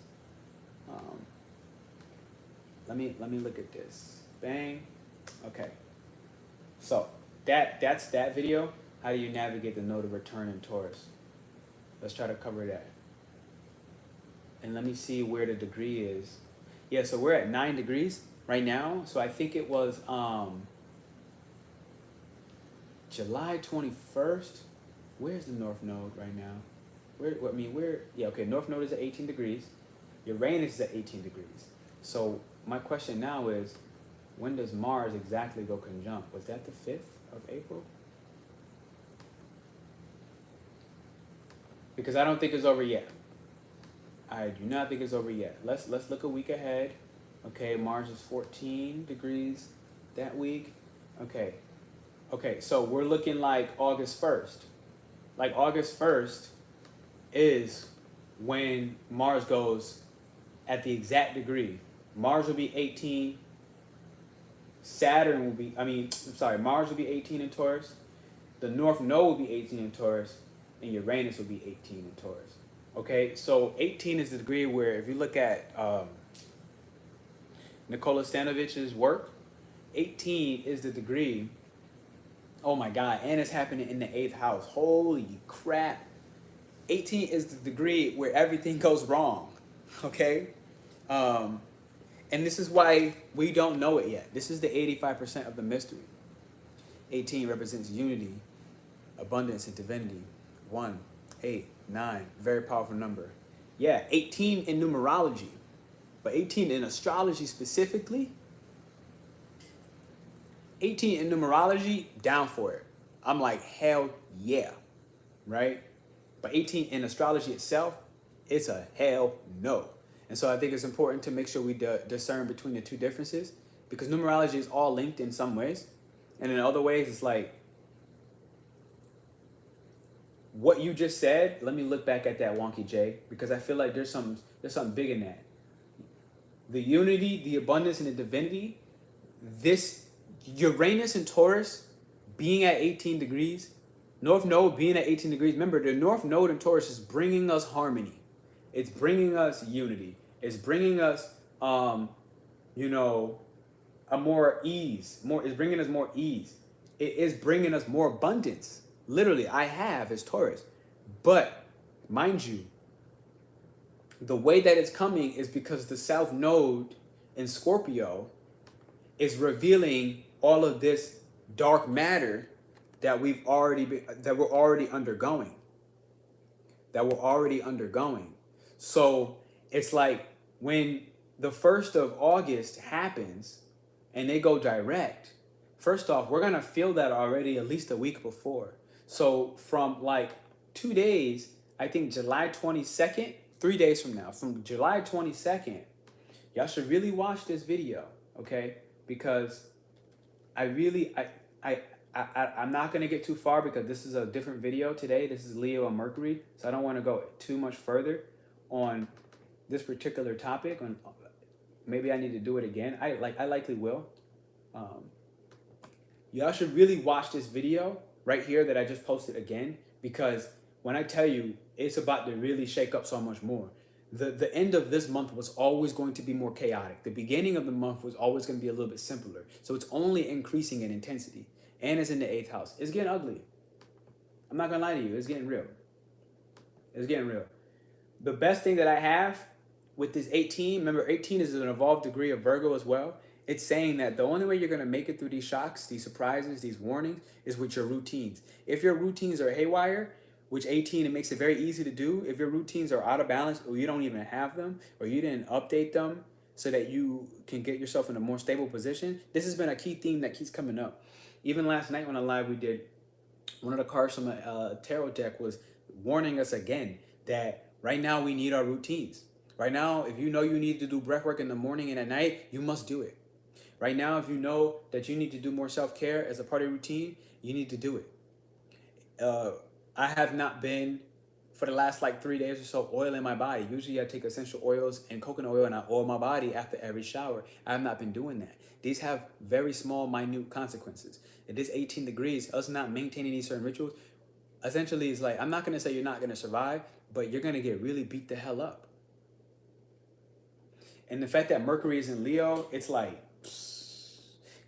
Let me look at this. Bang. Okay. So that's that video. How do you navigate the node of return in Taurus? Let's try to cover that. And let me see where the degree is. Yeah, so we're at 9 degrees right now. So I think it was July 21st, where's the North Node right now? Yeah, okay, North Node is at 18 degrees. Uranus is at 18 degrees. So my question now is, when does Mars exactly go conjunct? Was that the 5th of April? Because I don't think it's over yet. I do not think it's over yet. Let's look a week ahead. Okay, Mars is 14 degrees that week. Okay, so we're looking like August 1st. Like August 1st is when Mars goes at the exact degree. Mars will be 18. Mars will be 18 in Taurus. The North Node will be 18 in Taurus. And Uranus will be 18 in Taurus. Okay, so 18 is the degree where, if you look at Nikola Stanovich's work, 18 is the degree. Oh my God, and it's happening in the 8th house. Holy crap. 18 is the degree where everything goes wrong. Okay? And this is why we don't know it yet. This is the 85% of the mystery. 18 represents unity, abundance, and divinity. 1, 8, 9, very powerful number. Yeah, 18 in numerology, but 18 in astrology specifically, 18 in numerology, down for it. I'm like, hell yeah, right? But 18 in astrology itself, it's a hell no. And so I think it's important to make sure we discern between the two differences, because numerology is all linked in some ways. And in other ways, it's like, what you just said, let me look back at that wonky J, because I feel like there's something big in that. The unity, the abundance, and the divinity, this Uranus and Taurus being at 18 degrees, North Node being at 18 degrees, remember the North Node in Taurus is bringing us harmony. It's bringing us unity. It's bringing us, a more ease. It's bringing us more ease. It is bringing us more abundance. Literally, I have as Taurus. But, mind you, the way that it's coming is because the South Node in Scorpio is revealing all of this dark matter that we're already undergoing. So it's like when the 1st of August happens and they go direct, first off, we're gonna feel that already at least a week before. So from like 2 days, I think July 22nd, 3 days from now, from July 22nd, y'all should really watch this video, okay? Because I'm not gonna get too far because this is a different video today. This is Leo and Mercury, so I don't want to go too much further on this particular topic. Maybe I need to do it again. I likely will. Y'all should really watch this video right here that I just posted again, because when I tell you, it's about to really shake up so much more. The end of this month was always going to be more chaotic. The beginning of the month was always going to be a little bit simpler. So it's only increasing in intensity. And it's in the 8th house. It's getting ugly. I'm not going to lie to you. It's getting real. The best thing that I have with this 18, remember 18 is an evolved degree of Virgo as well. It's saying that the only way you're going to make it through these shocks, these surprises, these warnings, is with your routines. If your routines are haywire, which 18, it makes it very easy to do. If your routines are out of balance, or you don't even have them, or you didn't update them so that you can get yourself in a more stable position, this has been a key theme that keeps coming up. Even last night on a live we did, one of the cards from a tarot deck was warning us again that right now we need our routines. Right now, if you know you need to do breath work in the morning and at night, you must do it. Right now, if you know that you need to do more self-care as a part of your routine, you need to do it. I have not been, for the last like 3 days or so, oiling my body. Usually I take essential oils and coconut oil and I oil my body after every shower. I have not been doing that. These have very small, minute consequences. At this 18 degrees, us not maintaining these certain rituals, essentially is like, I'm not going to say you're not going to survive, but you're going to get really beat the hell up. And the fact that Mercury is in Leo, it's like,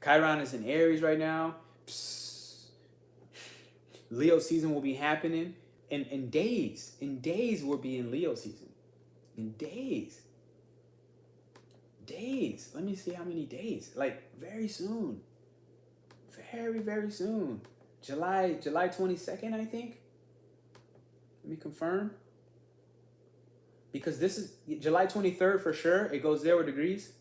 Chiron is in Aries right now. Leo season will be happening in days. In days, we'll be in Leo season. In days. Days. Let me see how many days. Like, very soon. Very, very soon. July 22nd, I think. Let me confirm. Because this is July 23rd for sure. It goes 0 degrees.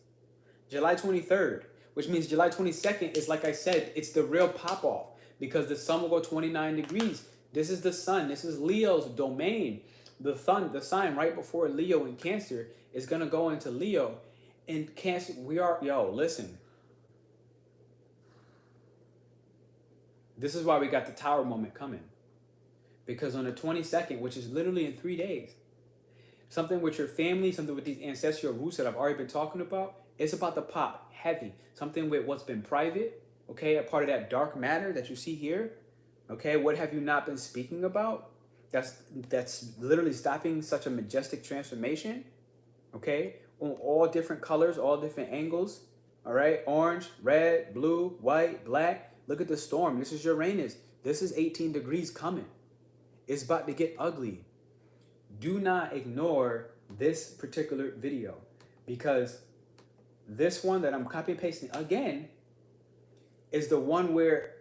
July 23rd, which means July 22nd is, like I said, it's the real pop off because the sun will go 29 degrees. This is the sun. This is Leo's domain. The sign right before Leo in Cancer is going to go into Leo. In Cancer, listen. This is why we got the Tower moment coming. Because on the 22nd, which is literally in 3 days, something with your family, something with these ancestral roots that I've already been talking about, it's about to pop heavy. Something with what's been private, okay? A part of that dark matter that you see here, okay? What have you not been speaking about? That's literally stopping such a majestic transformation, okay? On all different colors, all different angles, all right? Orange, red, blue, white, black. Look at the storm. This is Uranus. This is 18 degrees coming. It's about to get ugly. Do not ignore this particular video because this one that I'm copy and pasting again is the one where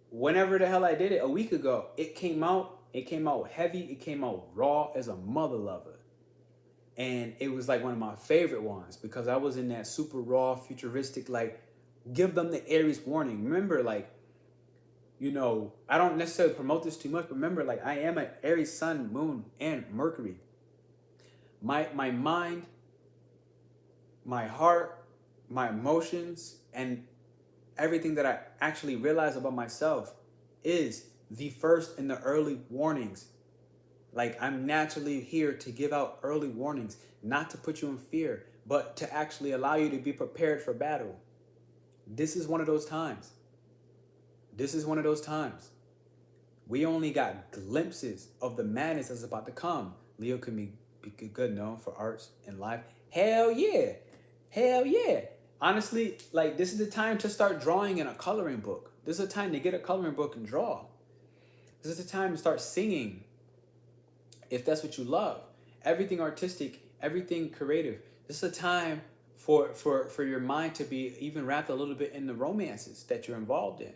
whenever the hell I did it a week ago, it came out heavy, it came out raw as a mother lover. And it was like one of my favorite ones because I was in that super raw, futuristic, like, give them the Aries warning. Remember, like, you know, I don't necessarily promote this too much, but remember, like, I am an Aries sun, moon, and Mercury. My mind, my heart, my emotions, and everything that I actually realize about myself is the first in the early warnings. Like, I'm naturally here to give out early warnings, not to put you in fear, but to actually allow you to be prepared for battle. This is one of those times. This is one of those times. We only got glimpses of the madness that's about to come. Leo can be good known for arts and life. Hell yeah. Hell yeah. Honestly, like, this is the time to start drawing in a coloring book. This is the time to get a coloring book and draw. This is the time to start singing, if that's what you love. Everything artistic, everything creative. This is a time for your mind to be even wrapped a little bit in the romances that you're involved in.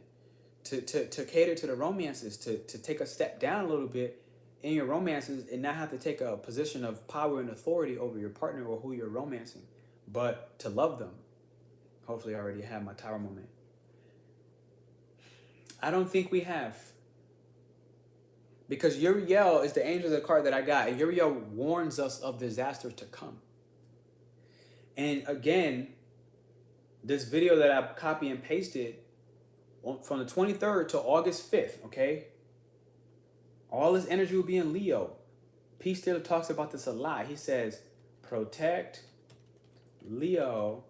To cater to the romances, to take a step down a little bit in your romances and not have to take a position of power and authority over your partner or who you're romancing, but to love them. Hopefully I already have my Tower moment. I don't think we have. Because Uriel is the angel of the card that I got, and Uriel warns us of disaster to come. And again, this video that I copy and pasted from the 23rd to August 5th, okay? All this energy will be in Leo. Peace Taylor talks about this a lot. He says, protect Leo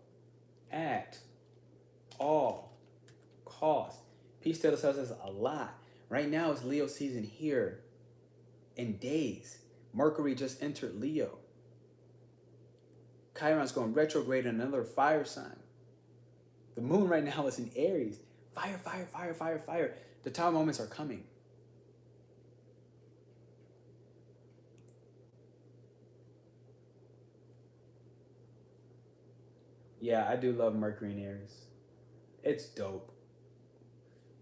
at all costs. Peace Taylor says this a lot. Right now it's Leo season here in days. Mercury just entered Leo. Chiron's going retrograde in another fire sign. The moon right now is in Aries. Fire, fire, fire, fire, fire. The Tower moments are coming. Yeah, I do love Mercury in Aries. It's dope.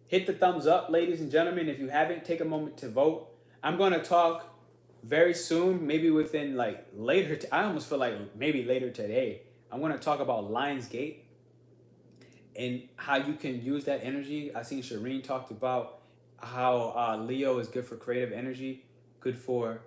Hit the thumbs up, ladies and gentlemen. If you haven't, take a moment to vote. I'm going to talk very soon, maybe within like later. I almost feel like maybe later today. I'm going to talk about Lionsgate and how you can use that energy. I seen Shireen talked about how Leo is good for creative energy, good for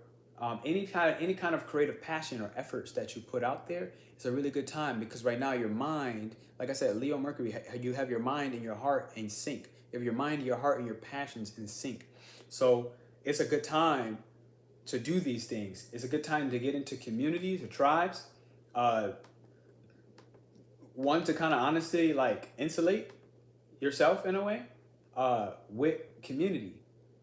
any kind of creative passion or efforts that you put out there. It's a really good time because right now your mind, like I said, Leo Mercury, you have your mind and your heart in sync. You have your mind, your heart, and your passions in sync. So it's a good time to do these things. It's a good time to get into communities or tribes. One, to kind of honestly like insulate yourself in a way with community,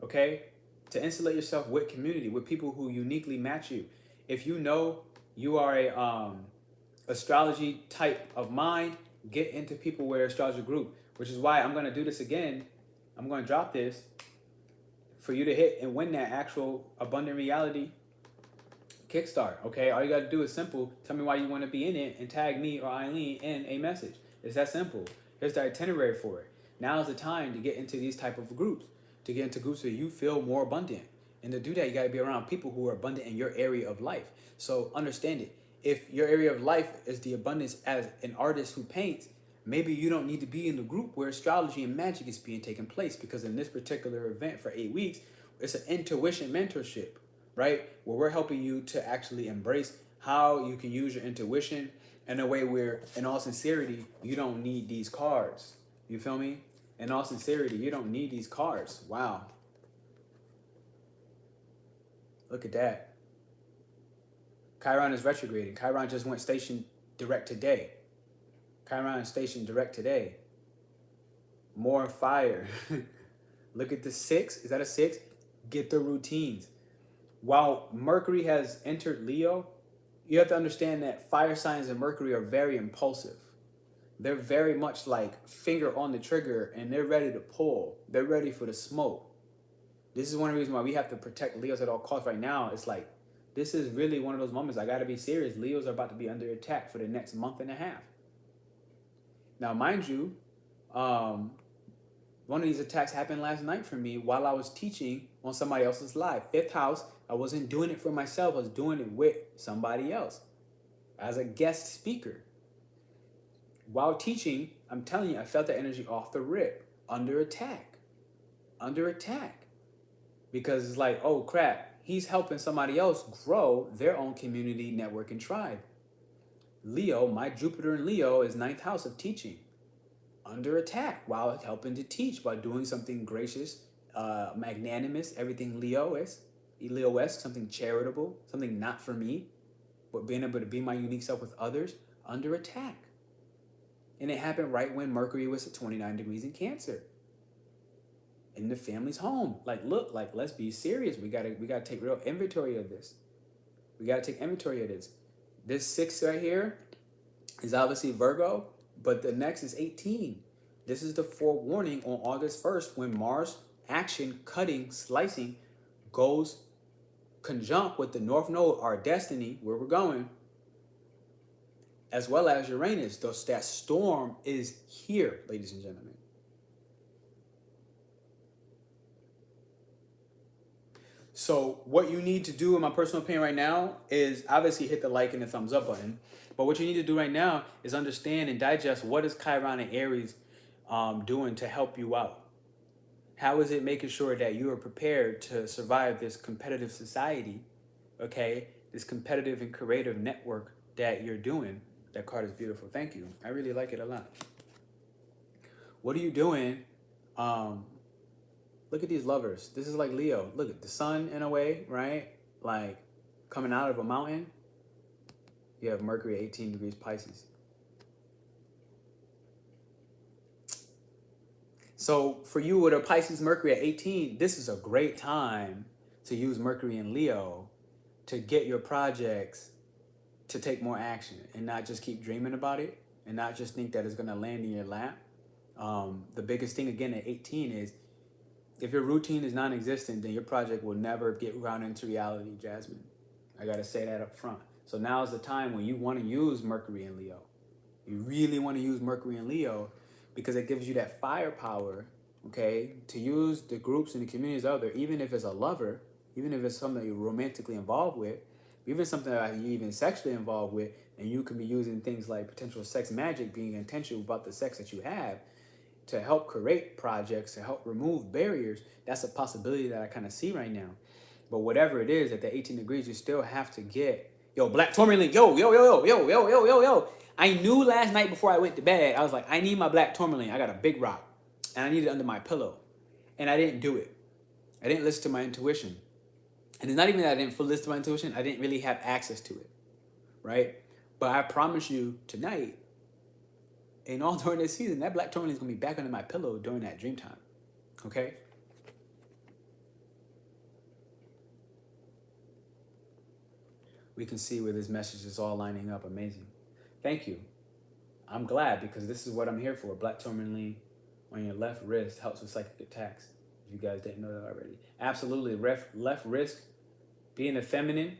okay? To insulate yourself with community, with people who uniquely match you. If you know you are a astrology type of mind, get into people where astrology group, which is why I'm going to do this again. I'm going to drop this for you to hit and win that actual abundant reality kickstart, okay? All you got to do is simple. Tell me why you want to be in it and tag me or Eileen in a message. It's that simple. Here's the itinerary for it. Now is the time to get into these type of groups, to get into groups where you feel more abundant. And to do that, you got to be around people who are abundant in your area of life. So understand it. If your area of life is the abundance as an artist who paints, maybe you don't need to be in the group where astrology and magic is being taken place, because in this particular event for 8 weeks, it's an intuition mentorship, right? Where we're helping you to actually embrace how you can use your intuition in a way where, in all sincerity, you don't need these cards. You feel me? In all sincerity, you don't need these cards. Wow. Look at that. Chiron is retrograding. Chiron just went station direct today. Chiron is station direct today. More fire. Look at the 6. Is that a 6? Get the routines. While Mercury has entered Leo, you have to understand that fire signs and Mercury are very impulsive. They're very much like finger on the trigger, and they're ready to pull. They're ready for the smoke. This is one of the reasons why we have to protect Leos at all costs right now. It's like, this is really one of those moments. I got to be serious. Leos are about to be under attack for the next month and a half. Now, mind you, one of these attacks happened last night for me while I was teaching on somebody else's live. 5th house, I wasn't doing it for myself. I was doing it with somebody else as a guest speaker. While teaching, I'm telling you, I felt the energy off the rip, under attack. Under attack. Because it's like, oh crap, he's helping somebody else grow their own community, network, and tribe. Leo, my Jupiter in Leo is 9th house of teaching. Under attack while helping to teach by doing something gracious, magnanimous, everything Leo-esque, something charitable, something not for me, but being able to be my unique self with others, under attack. And it happened right when Mercury was at 29 degrees in Cancer. In the family's home. Like, look, like, let's be serious. We gotta take real inventory of this. We gotta take inventory of this. This 6 right here is obviously Virgo, but the next is 18. This is the forewarning on August 1st when Mars action, cutting, slicing, goes conjunct with the North Node, our destiny, where we're going, as well as Uranus. That storm is here, ladies and gentlemen. So what you need to do, in my personal opinion right now, is obviously hit the like and the thumbs up button. But what you need to do right now is understand and digest what is Chiron and Aries doing to help you out. How is it making sure that you are prepared to survive this competitive society, okay? This competitive and creative network that you're doing. That card is beautiful. Thank you. I really like it a lot. What are you doing? Look at these lovers. This is like Leo. Look at the sun in a way, right? Like coming out of a mountain. You have Mercury 18 degrees Pisces. So for you with a Pisces Mercury at 18, this is a great time to use Mercury in Leo to get your projects to take more action and not just keep dreaming about it and not just think that it's going to land in your lap. The biggest thing again at 18 is, if your routine is non-existent, then your project will never get grounded into reality, Jasmine. I got to say that up front. So now is the time when you want to use Mercury in Leo. You really want to use Mercury in Leo because it gives you that firepower, okay, to use the groups and the communities out there, even if it's a lover, even if it's something that you're romantically involved with, even something that you're even sexually involved with, and you can be using things like potential sex magic, being intentional about the sex that you have, to help create projects, to help remove barriers. That's a possibility that I kind of see right now. But whatever it is, at the 18 degrees, you still have to get, black tourmaline, yo. I knew last night before I went to bed, I was like, I need my black tourmaline. I got a big rock, and I need it under my pillow. And I didn't do it. I didn't listen to my intuition. And it's not even that I didn't listen to my intuition, I didn't really have access to it, right? But I promise you tonight, and all during this season, that black tourmaline is going to be back under my pillow during that dream time. Okay? We can see where this message is all lining up. Amazing. Thank you. I'm glad, because this is what I'm here for. Black tourmaline on your left wrist helps with psychic attacks. If you guys didn't know that already. Absolutely. Left wrist, being a feminine.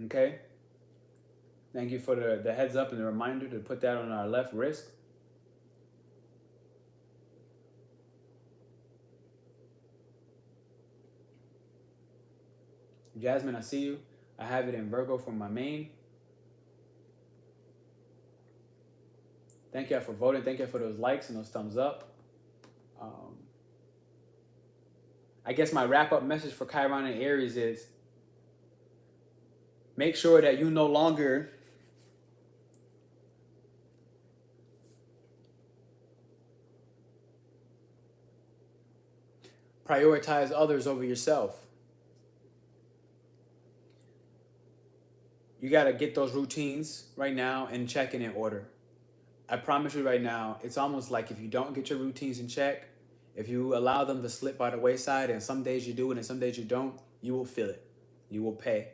Okay? Thank you for the heads up and the reminder to put that on our left wrist. Jasmine, I see you. I have it in Virgo for my main. Thank you for voting. Thank you for those likes and those thumbs up. I guess my wrap-up message for Chiron and Aries is make sure that you no longer prioritize others over yourself. You got to get those routines right now and check in order. I promise you right now, it's almost like if you don't get your routines in check, if you allow them to slip by the wayside, and some days you do it and some days you don't, you will feel it. You will pay.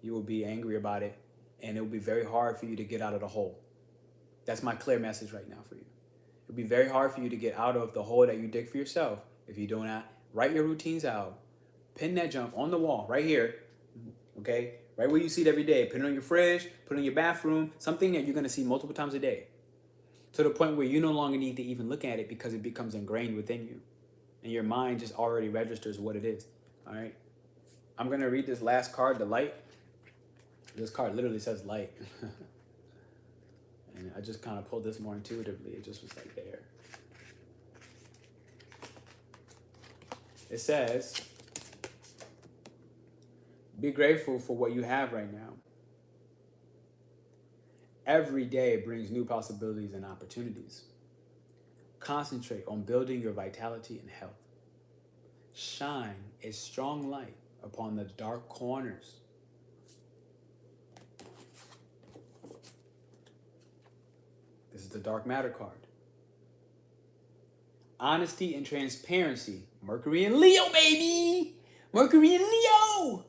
You will be angry about it, and it will be very hard for you to get out of the hole. That's my clear message right now for you. It'll be very hard for you to get out of the hole that you dig for yourself if you do not write your routines out. Pin that junk on the wall right here, okay? Right where you see it every day. Put it on your fridge, put it in your bathroom, something that you're going to see multiple times a day. To the point where you no longer need to even look at it because it becomes ingrained within you. And your mind just already registers what it is. All right. I'm going to read this last card, the light. This card literally says light. And I just kind of pulled this more intuitively. It just was like there. It says, be grateful for what you have right now. Every day brings new possibilities and opportunities. Concentrate on building your vitality and health. Shine a strong light upon the dark corners. This is the dark matter card. Honesty and transparency. Mercury in Leo, baby! Mercury in Leo!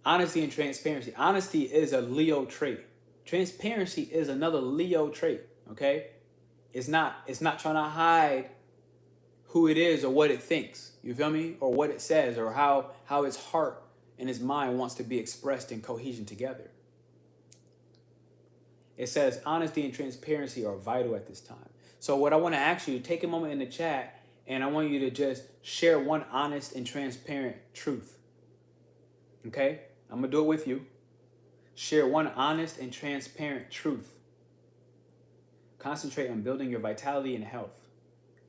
Honesty and transparency. Honesty is a Leo trait. Transparency is another Leo trait, okay? It's not trying to hide who it is or what it thinks, you feel me? Or what it says, or how its heart and its mind wants to be expressed in cohesion together. It says honesty and transparency are vital at this time. So what I want to ask you, take a moment in the chat, and I want you to just share one honest and transparent truth, okay? I'm going to do it with you. Share one honest and transparent truth. Concentrate on building your vitality and health.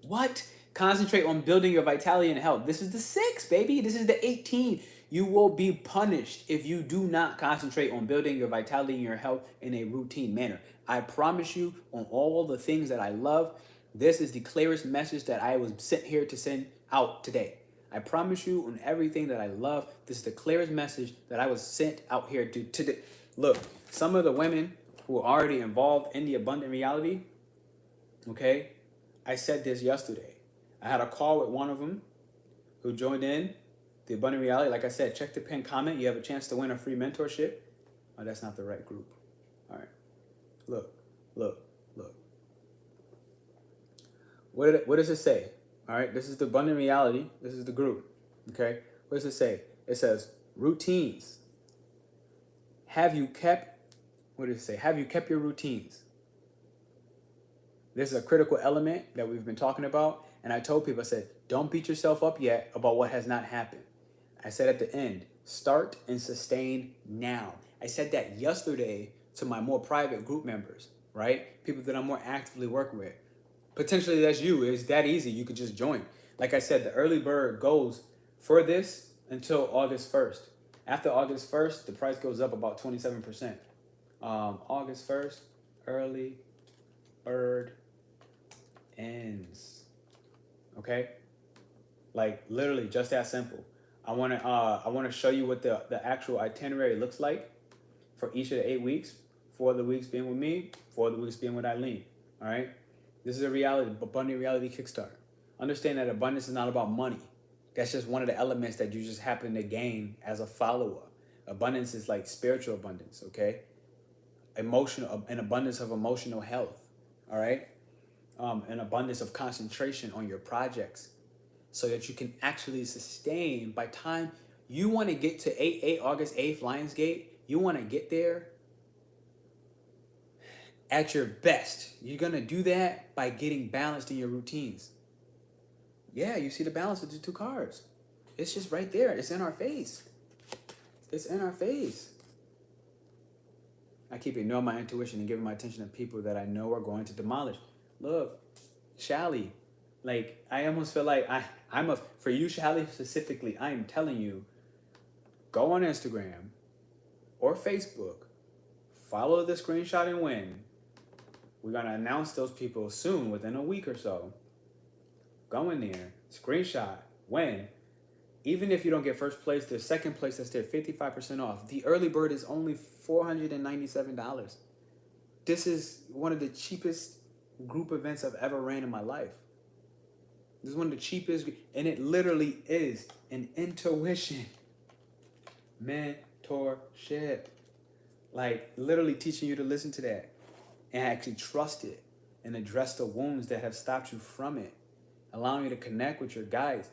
What? Concentrate on building your vitality and health. This is the 6, baby. This is the 18. You will be punished if you do not concentrate on building your vitality and your health in a routine manner. I promise you, on all the things that I love, this is the clearest message that I was sent here to send out today. I promise you, on everything that I love, this is the clearest message that I was sent out here to today. Look, some of the women who are already involved in the abundant reality, okay, I said this yesterday. I had a call with one of them who joined in the abundant reality. Like I said, check the pinned comment. You have a chance to win a free mentorship. Oh, that's not the right group. All right. Look. What does it say? All right. This is the abundant reality. This is the group. Okay. What does it say? It says routines. Have you kept your routines? This is a critical element that we've been talking about. And I told people, I said, don't beat yourself up yet about what has not happened. I said at the end, start and sustain now. I said that yesterday to my more private group members, right? People that I'm more actively working with. Potentially that's you. It's that easy. You could just join. Like I said, the early bird goes for this until August 1st. After August 1st, the price goes up about 27%. August 1st, early bird ends. Okay? Like literally just that simple. I want to show you what the actual itinerary looks like for each of the 8 weeks. 4 of the weeks being with me, 4 of the weeks being with Eileen. All right? This is a reality, abundant reality kickstart. Understand that abundance is not about money. That's just one of the elements that you just happen to gain as a follower. Abundance is like spiritual abundance, okay? An abundance of emotional health, all right? An abundance of concentration on your projects so that you can actually sustain. By time you want to get to August 8th, Lionsgate, you want to get there at your best. You're going to do that by getting balanced in your routines. Yeah, you see the balance of the 2 cards. It's just right there. It's in our face. It's in our face. I keep ignoring my intuition and giving my attention to people that I know are going to demolish. Look, Shally, like, I almost feel like for you, Shally, specifically, I am telling you, go on Instagram or Facebook, follow the screenshot and win. We're going to announce those people soon, within a week or so. Go in there, screenshot, win. Even if you don't get first place, there's second place that's there, 55% off. The early bird is only $497. This is one of the cheapest group events I've ever ran in my life. This is one of the cheapest, and it literally is an intuition mentorship. Like, literally teaching you to listen to that and actually trust it and address the wounds that have stopped you from it, allowing you to connect with your guides.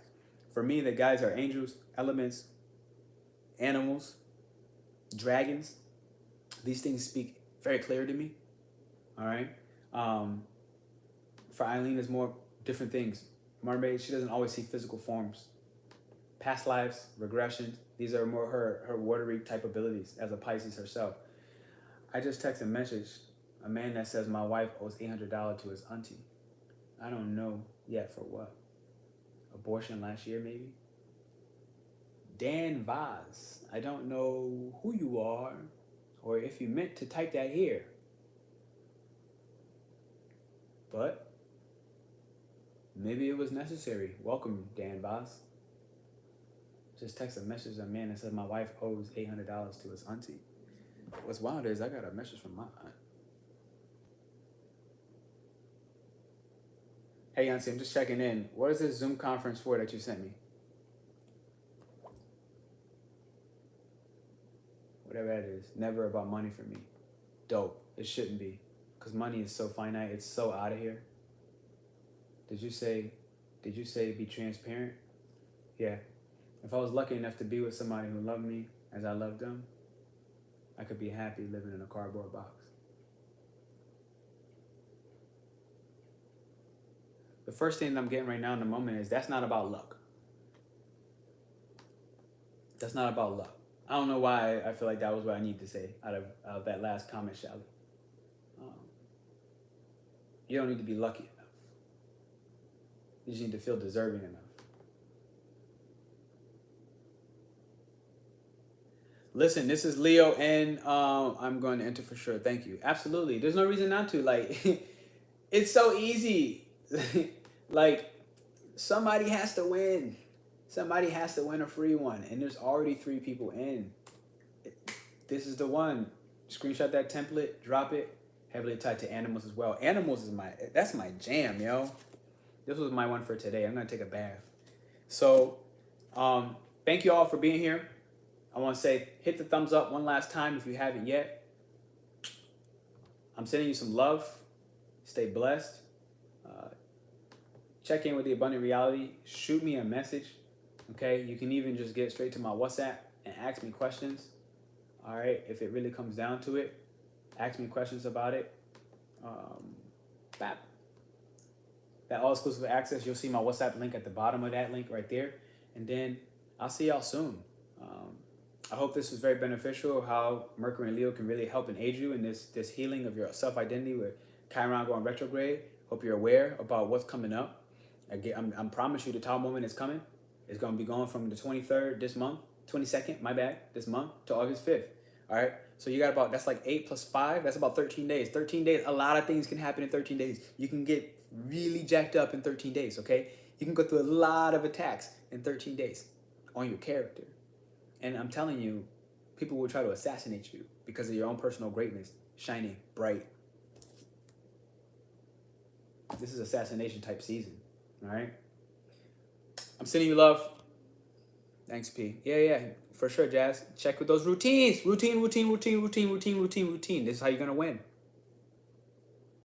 For me, the guides are angels, elements, animals, dragons. These things speak very clear to me. All right. For Eileen, it's more different things. Mermaid, she doesn't always see physical forms. Past lives, regressions, these are more her watery type abilities as a Pisces herself. I just texted a message, a man that says my wife owes $800 to his auntie. I don't know yet for what. Abortion last year, maybe. Dan Vaz, I don't know who you are or if you meant to type that here. But maybe it was necessary. Welcome, Dan Vaz. Just text a message to a man that says my wife owes $800 to his auntie. What's wild is I got a message from my aunt. Hey, Auntie, I'm just checking in. What is this Zoom conference for that you sent me? Whatever that is. Never about money for me. Dope. It shouldn't be. Because money is so finite. It's so out of here. Did you say be transparent? Yeah. If I was lucky enough to be with somebody who loved me as I loved them, I could be happy living in a cardboard box. The first thing that I'm getting right now in the moment is that's not about luck. That's not about luck. I don't know why I feel like that was what I need to say out of that last comment, Shally. You don't need to be lucky enough. You just need to feel deserving enough. Listen, this is Leo, and I'm going to enter for sure. Thank you. Absolutely. There's no reason not to. Like, it's so easy. Like, somebody has to win. Somebody has to win a free one, and there's already 3 people in. This is the one. Screenshot that template, drop it. Heavily tied to animals as well. Animals is that's my jam, yo. This was my one for today. I'm gonna take a bath. So, thank you all for being here. I want to say, hit the thumbs up one last time if you haven't yet. I'm sending you some love. Stay blessed. Check in with the Abundant Reality. Shoot me a message. Okay, you can even just get straight to my WhatsApp and ask me questions. All right, if it really comes down to it, ask me questions about it. That all-exclusive access, you'll see my WhatsApp link at the bottom of that link right there. And then I'll see y'all soon. I hope this was very beneficial, how Mercury and Leo can really help and aid you in this healing of your self-identity with Chiron going retrograde. Hope you're aware about what's coming up. I'm promise you the top moment is coming. It's going to be going from the 23rd this month, 22nd, my bad, this month, to August 5th. All right? So you got that's like 8 plus 5. That's about 13 days. 13 days, a lot of things can happen in 13 days. You can get really jacked up in 13 days, okay? You can go through a lot of attacks in 13 days on your character. And I'm telling you, people will try to assassinate you because of your own personal greatness, shining bright. This is assassination type season, all right? I'm sending you love. Thanks, P. Yeah, for sure, Jazz. Check with those routines. Routine. This is how you're going to win.